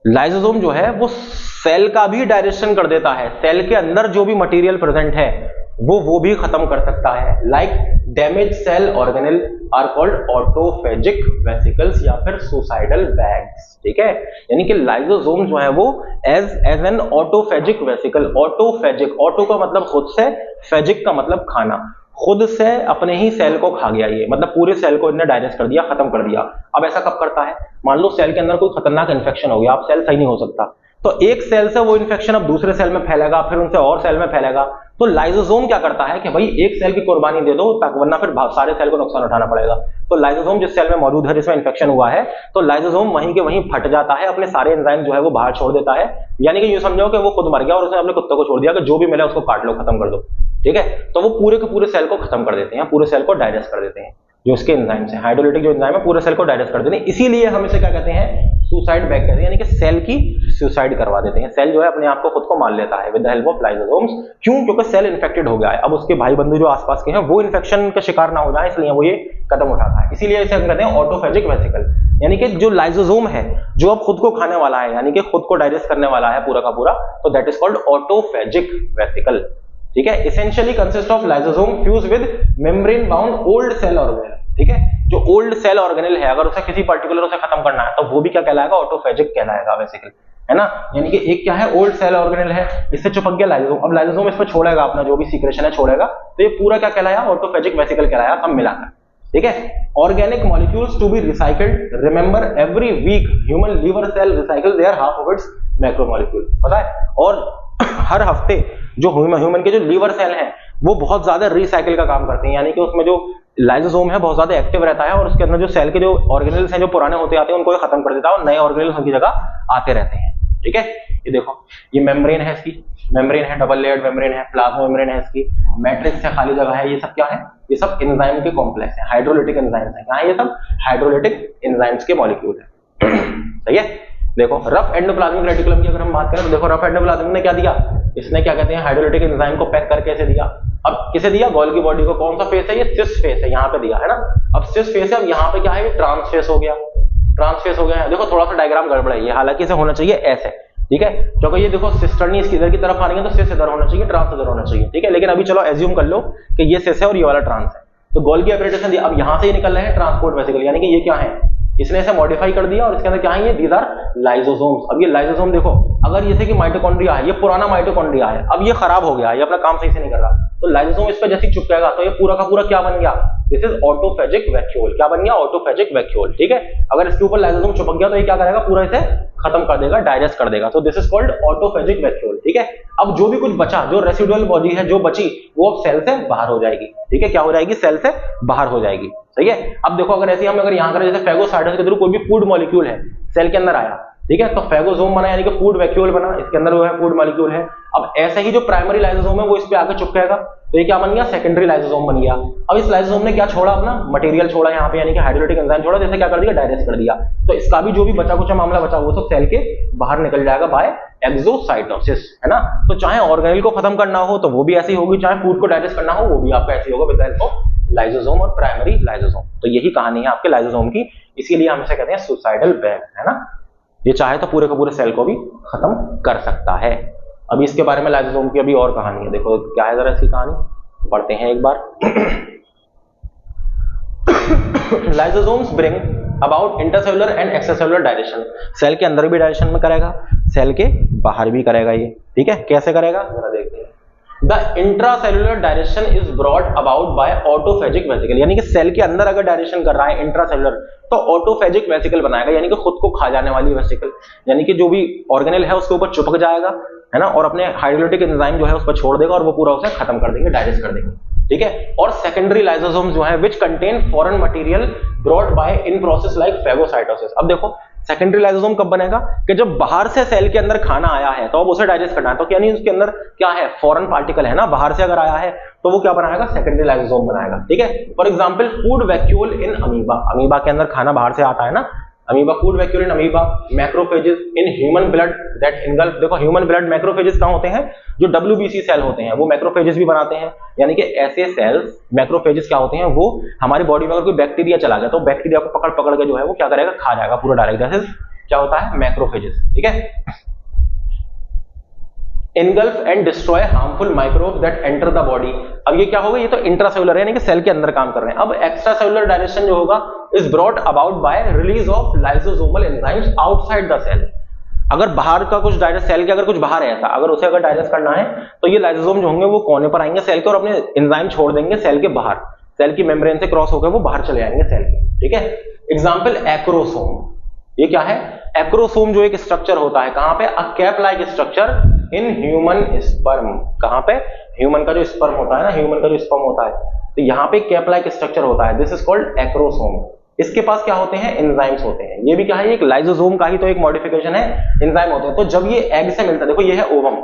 लाइसोसोम जो है वो सेल का भी डायरेक्शन कर देता है, सेल के अंदर जो भी मटेरियल प्रेजेंट है वो भी खत्म कर सकता है। Like damage cell organelle are called autophagic vesicles या फिर सुसाइडल बैग्स, ठीक है। यानी कि लाइसोसोम जो है वो एज एन ऑटोफेजिक वेसिकल, ऑटोफेजिक, ऑटो का मतलब खुद से, फेजिक का मतलब खाना, खुद से अपने ही सेल को खा गया ये, मतलब पूरे सेल को इन्हें डाइजेस्ट कर दिया, खत्म कर दिया। अब ऐसा कब करता है, मान लो सेल के अंदर कोई खतरनाक इन्फेक्शन हो गया, अब सेल सही नहीं हो सकता, तो एक सेल से वो इन्फेक्शन अब दूसरे सेल में फैलेगा, फिर उनसे और सेल में फैलेगा, तो लाइसोसोम क्या करता है कि भाई एक सेल की कुर्बानी दे दो, ताकि वरना फिर सारे सेल को नुकसान उठाना पड़ेगा। तो लाइसोसोम जिस सेल में मौजूद है जिसमें इन्फेक्शन हुआ है, तो लाइसोसोम वहीं के वहीं फट जाता है, अपने सारे एंजाइम जो है वो बाहर छोड़ देता है। यानी कि यूं समझो कि वो खुद मर गया और उसने अपने कुत्ते को छोड़ दिया कि जो भी मिला उसको काट लो, खत्म कर दो, ठीक है। तो वो पूरे के पूरे सेल को खत्म कर देते हैं, पूरे सेल को डाइजेस्ट कर देते हैं, जो उसके एंजाइम्स हैं, हाइड्रोलिटिक जो एंजाइम है पूरे सेल को डाइजेस्ट कर देते हैं। इसीलिए हम इसे क्या कहते हैं, सुसाइड बैग कहते हैं, यानी कि सेल की सुसाइड करवा देते हैं। सेल जो है अपने आप को खुद को मार लेता है with the help of lysosomes. क्यों? क्योंकि सेल इन्फेक्टेड हो गया है, अब उसके भाई बंधु जो आसपास के हैं वो इन्फेक्शन का शिकार ना हो जाए, इसलिए वो ये कदम उठाता है। इसीलिए इसे हम कहते हैं ऑटोफेजिक वेसिकल, यानी कि जो लाइसोसोम है जो अब खुद को खाने वाला है, यानी कि खुद को डाइजेस्ट करने वाला है पूरा का पूरा, तो that is called autophagic vesicle, ठीक है। Essentially consist of lysosome fuse with membrane bound old cell organelle, ठीक है। जो ओल्ड सेल ऑर्गेनेल है अगर उसे किसी पर्टिकुलर उसे खत्म करना है तो वो भी क्या कहलाएगा, ऑटोफेजिक कहलाएगा वेसिकल, है ना। यानी कि एक क्या है, ओल्ड सेल ऑर्गेनेल है, इससे चिपक गया लाइसोसोम, अब लाइसोसोम इस पर छोड़ेगा अपना जो भी सीक्रेशन है छोड़ेगा, तो ये पूरा क्या कहलाया, ऑटोफेजिक वेसिकल कहलाया, सब मिलाकर, ठीक है। Organic molecules to be recycled, remember every week human liver cell recycle their half of its macromolecule, पता है। और हर हफ्ते जो ह्यूमन के जो लीवर सेल हैं वो बहुत ज्यादा रिसाइकिल का काम करते हैं, यानी कि उसमें जो लाइसोसोम है बहुत ज्यादा एक्टिव रहता है और उसके अंदर जो सेल के जो ऑर्गेनेल्स हैं जो पुराने होते आते हैं उनको खत्म कर देता है और नए ऑर्गेनेल्स उनकी जगह आते रहते हैं, ठीक है। ये देखो ये मेम्ब्रेन है, इसकी मेम्ब्रेन है, डबल लेयर्ड मेम्ब्रेन है, प्लाज्मा मेम्ब्रेन है, इसकी मैट्रिक्स है, खाली जगह है, ये सब क्या है, ये सब एंजाइम के कॉम्प्लेक्स है, हाइड्रोलिटिक एंजाइम्स है। यहाँ ये सब हाइड्रोलिटिक एंजाइम्स के मॉलिक्यूल है, सही है। देखो रफ एंडोप्लाज्मिक रेटिकुलम की अगर हम बात करें तो देखो रफ एंडोप्लाज्मिक ने क्या दिया, इसने क्या कहते हैं, हाइड्रोलिटिक एंजाइम को पैक करके ऐसे दिया। अब किसे दिया, गोल्गी बॉडी को। कौन सा फेस है ये, सिस फेस है, यहाँ पे दिया है ना। अब सिस फेस है, अब यहाँ पे क्या है, ये ट्रांस फेस हो गया, ट्रांस फेस हो गया। देखो थोड़ा सा डायग्राम गड़बड़ है ये, हालांकि इसे होना चाहिए ऐसे, ठीक है, क्योंकि ये देखो सिस्टर्नी इसकी इधर की तरफ आ रही है तो सिस इधर होना चाहिए, ट्रांस इधर होना चाहिए, ठीक है। लेकिन अभी चलो एज्यूम कर लो कि ये सिस है और ये वाला ट्रांस है, तो गोल्गी एपरेटस ने दिया, अब यहाँ से ही निकल रहे हैं ट्रांसपोर्ट वेसिकल, यानी कि ये क्या है, इसने इसे मॉडिफाई कर दिया और इसके अंदर क्या है, ये दीज आर लाइसोसोम्स। अब ये लाइसोसोम देखो, अगर जैसे कि माइटोकॉन्ड्रिया है, ये पुराना माइटोकॉन्ड्रिया है, अब ये खराब हो गया, ये अपना काम सही से नहीं कर रहा, तो लाइसोसोम इस पे जैसे चिपकेगा तो ये पूरा का पूरा क्या बन गया, दिस इज ऑटोफेजिक वैक्यूल। क्या बन गया, ऑटोफेजिक वैक्यूल, ठीक है। अगर इसके ऊपर लाइसोसोम चिपक गया तो ये क्या करेगा, पूरा इसे खत्म कर देगा, डाइजेस्ट कर देगा, तो दिस इज कॉल्ड ऑटोफेजिक वैक्यूल, ठीक है। अब जो भी कुछ बचा, जो रेसिडुअल बॉडी है जो बची, वो अब सेल से बाहर हो जाएगी, ठीक है। क्या हो जाएगी, सेल से बाहर हो जाएगी, सही है। अब देखो अगर ऐसे हम अगर यहाँ करें, जैसे फेगोसाइटोसिस के थ्रू कोई भी फूड मॉलिक्यूल है सेल के अंदर आया, ठीक है, तो फेगोसोम बना, यानी कि फूड वैक्यूल बना, इसके अंदर वो है फूड मॉलिक्यूल है। अब ऐसे ही जो प्राइमरी लाइसोसोम है वो इस पे आके चिपकेगा, तो ये क्या बन गया, सेकेंडरी लाइसोसोम बन गया। अब इस लाइसोसोम ने क्या छोड़ा, अपना मटेरियल छोड़ा यहाँ पे, यानी कि हाइड्रोलिटिक एंजाइम छोड़ा, जैसे क्या कर दिया, डाइजेस्ट कर दिया, तो इसका भी जो भी बचा कुछ मामला बचा वो सब सेल के बाहर निकल जाएगा बाय एक्सोसाइटोसिस, है ना। तो चाहे ऑर्गेनेल को खत्म करना हो तो वो भी ऐसी होगी, चाहे फूड को डाइजेस्ट करना हो वो भी आपका ऐसी होगा, with the help of lysosome और प्राइमरी लाइसोसोम। तो यही कहानी है आपके लाइसोसोम की, इसीलिए हम इसे कहते हैं सुसाइडल बैग, है ना। ये चाहे तो पूरे के पूरे सेल को भी खत्म कर सकता है। अभी इसके बारे में लाइसोसोम की अभी और कहानी है, देखो क्या है जरा इसकी कहानी पढ़ते हैं एक बार। Lysosomes bring about intercellular and extracellular digestion, cell के अंदर भी डाइजेशन में करेगा, सेल के बाहर भी करेगा ये, ठीक है। कैसे करेगा जरा देखते हैं। The intracellular direction is brought about by autophagic vesicle, यानी कि सेल के अंदर अगर डायरेक्शन कर रहा है इंट्रासेल्युलर तो ऑटोफेजिक वेसिकल बनाएगा, यानी कि खुद को खा जाने वाली वेसिकल, यानी कि जो भी ऑर्गेनेल है उसके ऊपर चिपक जाएगा, है ना, और अपने हाइड्रोलिटिक एंजाइम जो है उस पर छोड़ देगा और वो पूरा उसे खत्म कर देंगे, डाइजेस्ट कर देंगे, ठीक है। और सेकेंडरी लाइसोसोम जो है which contain foreign material brought by in process like phagocytosis. अब देखो सेकेंडरी लाइसोसोम कब बनेगा कि जब बाहर से सेल के अंदर खाना आया है तो अब उसे डाइजेस्ट करना है, तो यानी उसके अंदर क्या है, फॉरेन पार्टिकल है ना, बाहर से अगर आया है तो वो क्या बनाएगा, सेकेंडरी लाइसोसोम बनाएगा, ठीक है। For example food vacuole in amoeba, amoeba के अंदर खाना बाहर से आता है ना, amoeba, food vacuole in amoeba, macrophages in human blood that engulf, देखो ह्यूमन ब्लड मैक्रोफेजेस कहां होते हैं, जो WBC सेल होते हैं वो मैक्रोफेजेस भी बनाते हैं, यानी कि ऐसे सेल्स मैक्रोफेजेस क्या होते हैं, वो हमारी बॉडी में अगर कोई बैक्टीरिया चला गया तो बैक्टीरिया को पकड़ पकड़ के जो है वो क्या करेगा, खा जाएगा पूरा डायरेक्ट, दैट इज क्या होता है, मैक्रोफेजेस, ठीक है। Engulf and destroy harmful microbe that enter the body, अब ये क्या होगा, ये तो इंट्रासेलुलर है, यानी कि सेल के अंदर काम कर रहे हैं। अब एक्स्ट्रा सेलुलर डायरेक्शन जो होगा is brought about by release of lysosomal enzymes outside the cell, अगर बाहर का कुछ डाइजेस्ट, सेल के अगर कुछ बाहर है ऐसा, अगर उसे अगर डाइजेस्ट करना है तो ये लाइसोसोम जो होंगे वो कोने पर आएंगे सेल के और अपने एंजाइम छोड़ देंगे सेल के बाहर, सेल की मेम्ब्रेन से क्रॉस होकर वो बाहर चले आएंगे सेल के, ठीक है। एग्जांपल एक्रोसोम, ये क्या है, एक्रोसोम जो एक स्ट्रक्चर होता है कहां पे, a cap like structure in human sperm, कहां पे, ह्यूमन का जो स्पर्म होता है ना, ह्यूमन का जो स्पर्म होता है तो यहां पे कैप लाइक स्ट्रक्चर होता है, दिस इज कॉल्ड एक्रोसोम। इसके पास क्या होते हैं, एंजाइम्स होते हैं, ये भी क्या है, एक लाइसोसोम का ही तो एक मॉडिफिकेशन है, एंजाइम होते हैं। तो जब ये एग से मिलता है, देखो ये है ओवम,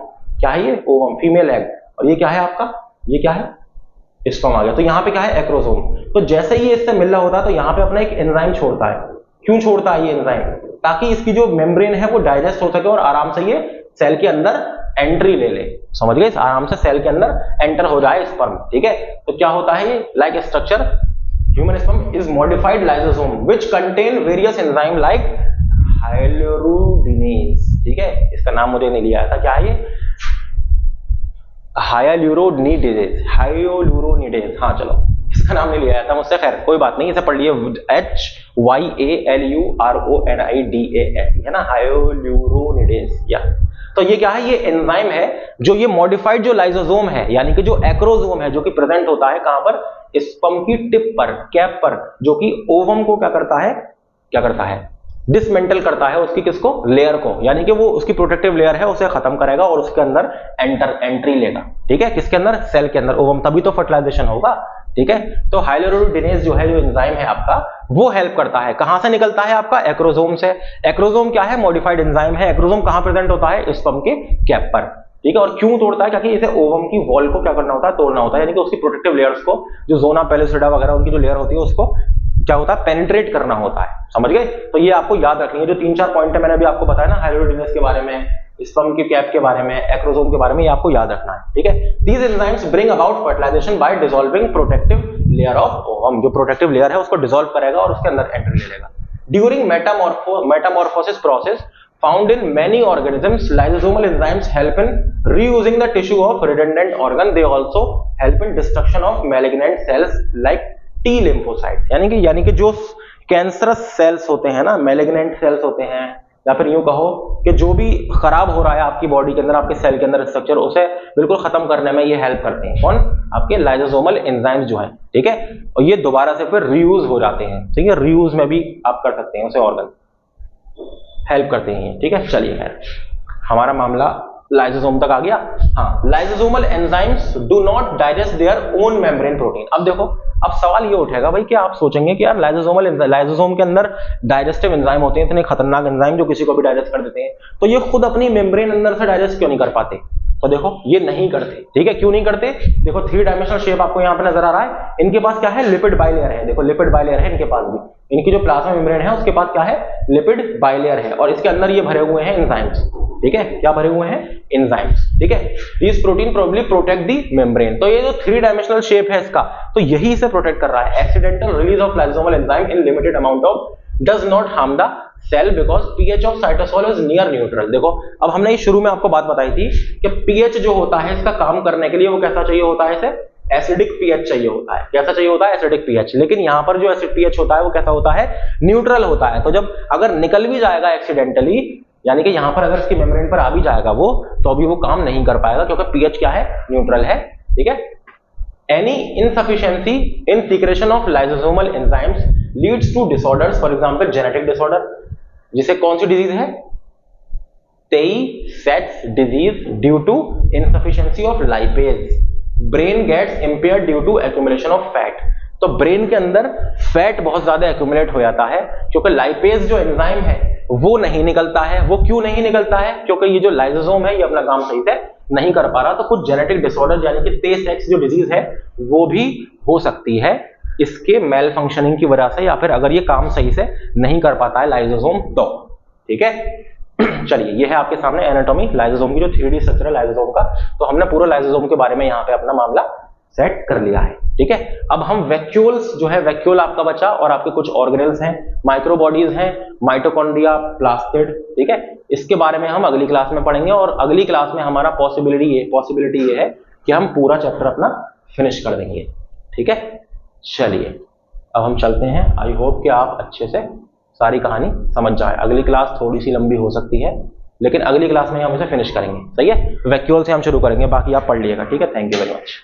क्या है ये, ओवम, फीमेल एग, और ये क्या है आपका, ये क्या है, स्पर्म आ गया, तो यहाँ पे क्या है, एक्रोसोम। तो जैसे ही इससे मिल रहा होता है तो यहाँ पे अपना एक एंजाइम छोड़ता है, क्यों छोड़ता है ये एंजाइम, ताकि इसकी जो मेम्ब्रेन है वो डाइजेस्ट हो सके और आराम से ये सेल के अंदर एंट्री ले ले, समझ गए, आराम से सेल के अंदर एंटर हो जाए स्पर्म, ठीक है। तो क्या होता है ये, like structure human sperm is modified lysosome which contain various enzyme like hyaluronidase, ठीक है, इसका नाम मुझे नहीं लिया था, क्या है ये, हाइलुरोनिडेज, हाइलुरोनिडेज, हाँ चलो इसका नाम नहीं लिया था मुझसे, खैर कोई बात नहीं, इसे पढ़ लिए, HYALURONIDASE, है ना, हाइलुरोनिडेज, या तो ये क्या है, ये एंजाइम है जो ये मॉडिफाइड जो लाइसोसोम है, यानी कि जो एक्रोसोम है, जो कि प्रेजेंट होता है कहां पर, स्पर्म की टिप पर, कैप पर, जो कि ओवम को क्या करता है, डिसमेंटल करता है उसकी किसको, लेयर को, यानी कि वो उसकी प्रोटेक्टिव लेयर है उसे खत्म करेगा और उसके अंदर एंट्री लेगा, ठीक है, किसके अंदर, सेल के अंदर, ओवम, तभी तो फर्टिलाइजेशन होगा, ठीक है। तो हाइलुरोडिनेज जो है, जो एंजाइम है आपका, वो हेल्प करता है, कहां से निकलता है आपका, एक्रोसोम से। एक्रोसोम क्या है, मॉडिफाइड एंजाइम है, एक्रोसोम कहां प्रेजेंट होता है, स्पर्म के कैप पर, ठीक है। और क्यों तोड़ता है, क्योंकि इसे ओवम की वॉल को क्या करना होता है, तोड़ना होता है, यानी कि उसकी प्रोटेक्टिव लेयर्स को, जो जोना पेलिसिडा वगैरह उनकी जो लेयर होती है उसको क्या होता है, पेनिट्रेट करना होता है, समझ गए। तो ये आपको याद रखनी है, जो 3-4 पॉइंट है मैंने अभी आपको बताया ना, हाइलुरोडिनेज के बारे में, स्पर्म की कैप के बारे में, एक्रोसोम के बारे में, ये आपको याद रखना है, ठीक है। These enzymes bring about fertilisation by dissolving protective layer of ovum, जो प्रोटेक्टिव लेयर है उसको डिसॉल्व करेगा और उसके अंदर एंट्री ले लेगा। During Metamorphosis process found in many organisms, lysosomal enzymes help in reusing the tissue of redundant organ. They also help in destruction of malignant cells like T lymphocytes, यानी कि जो कैंसरस सेल्स होते हैं ना, malignant sales होते हैं, या फिर यूं कहो कि जो भी खराब हो रहा है आपकी बॉडी के अंदर, आपके सेल के अंदर स्ट्रक्चर, उसे बिल्कुल खत्म करने में ये हेल्प करते हैं, कौन, आपके लाइसोसोमल एंजाइम्स जो हैं, ठीक है। और ये दोबारा से फिर रीयूज हो जाते हैं, ठीक है, रीयूज में भी आप कर सकते हैं, उसे ऑर्गन हेल्प करते हैं, ठीक है। चलिए खैर, हमारा मामला लाइसोसोम तक आ गया। हाँ, lysosomal enzymes do not digest their own membrane protein. अब देखो, अब सवाल ये उठेगा भाई कि आप सोचेंगे कि यार लाइसोसोम के अंदर डाइजेस्टिव एंजाइम होते हैं, इतने खतरनाक एंजाइम जो किसी को भी डाइजेस्ट कर देते हैं, तो ये खुद अपनी मेम्ब्रेन अंदर से डाइजेस्ट क्यों नहीं कर पाते? तो देखो ये नहीं करते, ठीक है। क्यों नहीं करते? देखो 3 डायमेंशनल शेप आपको यहाँ पे नजर आ रहा है। इनके पास क्या है? लिपिड बाइलेयर है। देखो लिपिड बाइलेयर है इनके पास भी। इनकी जो प्लाज्मा मेम्ब्रेन है उसके पास क्या है? लिपिड बाइलेयर है। और इसके अंदर ये भरे हुए हैं एंजाइम्स, ठीक है। क्या भरे हुए हैं? एंजाइम्स, ठीक है। This protein probably protect the membrane. तो ये जो 3 डायमेंशनल शेप है इसका, तो यही इसे प्रोटेक्ट कर रहा है। Accidental release of lysosomal enzyme in limited amount of does not harm the cell because pH of cytosol is near neutral. देखो अब हमने ये शुरू में आपको बात बताई थी कि पीएच जो होता है इसका काम करने के लिए वो कैसा चाहिए होता है? इसे एसिडिक पीएच चाहिए होता है। कैसा चाहिए होता है? Acidic pH. लेकिन यहां पर जो एसिड पीएच होता है वो कैसा होता है? न्यूट्रल होता है। तो जब अगर निकल भी जाएगा एक्सीडेंटली यानी कि यहां पर अगर इसकी मेम्ब्रेन पर आ भी जाएगा वो, तो अभी वो काम नहीं कर पाएगा क्योंकि पीएच क्या है, न्यूट्रल है, ठीक है। Any insufficiency in secretion of lysosomal enzymes leads to disorders, for example genetic disorder, जिसे कौन सी डिजीज है, tay-Sachs disease due to insufficiency of lipase, brain gets impaired due to accumulation of fat. तो brain के अंदर fat बहुत ज्यादा accumulate हो जाता है क्योंकि लाइपेज जो एंजाइम है वो नहीं निकलता है। वो क्यों नहीं निकलता है, क्योंकि ये जो लाइसोसोम है ये अपना काम सही से नहीं कर पा रहा। तो कुछ जेनेटिक डिसऑर्डर यानी कि tay-Sachs जो डिजीज है वो भी हो सकती है इसके मेल फंक्शनिंग की वजह से, या फिर अगर ये काम सही से नहीं कर पाता है लाइसोसोम तो, ठीक है। चलिए ये है आपके सामने एनाटॉमी लाइसोसोम की, जो 3D स्ट्रक्चर है लाइसोसोम का। तो हमने पूरा लाइसोसोम के बारे में यहाँ पे अपना मामला सेट कर लिया है, ठीक है। अब हम वैक्यूल्स जो है, वैक्यूल आपका बचा और आपके कुछ ऑर्गेनेल्स हैं, माइक्रोबॉडीज हैं, माइटोकॉन्ड्रिया, प्लास्टिड, ठीक है। इसके बारे में हम अगली क्लास में पढ़ेंगे और अगली क्लास में हमारा पॉसिबिलिटी ये है कि हम पूरा चैप्टर अपना फिनिश कर देंगे, ठीक है। चलिए अब हम चलते हैं। आई होप कि आप अच्छे से सारी कहानी समझ जाए। अगली क्लास थोड़ी सी लंबी हो सकती है लेकिन अगली क्लास में हम इसे फिनिश करेंगे, सही है। वैक्यूल से हम शुरू करेंगे, बाकी आप पढ़ लीजिएगा, ठीक है। Thank you very much.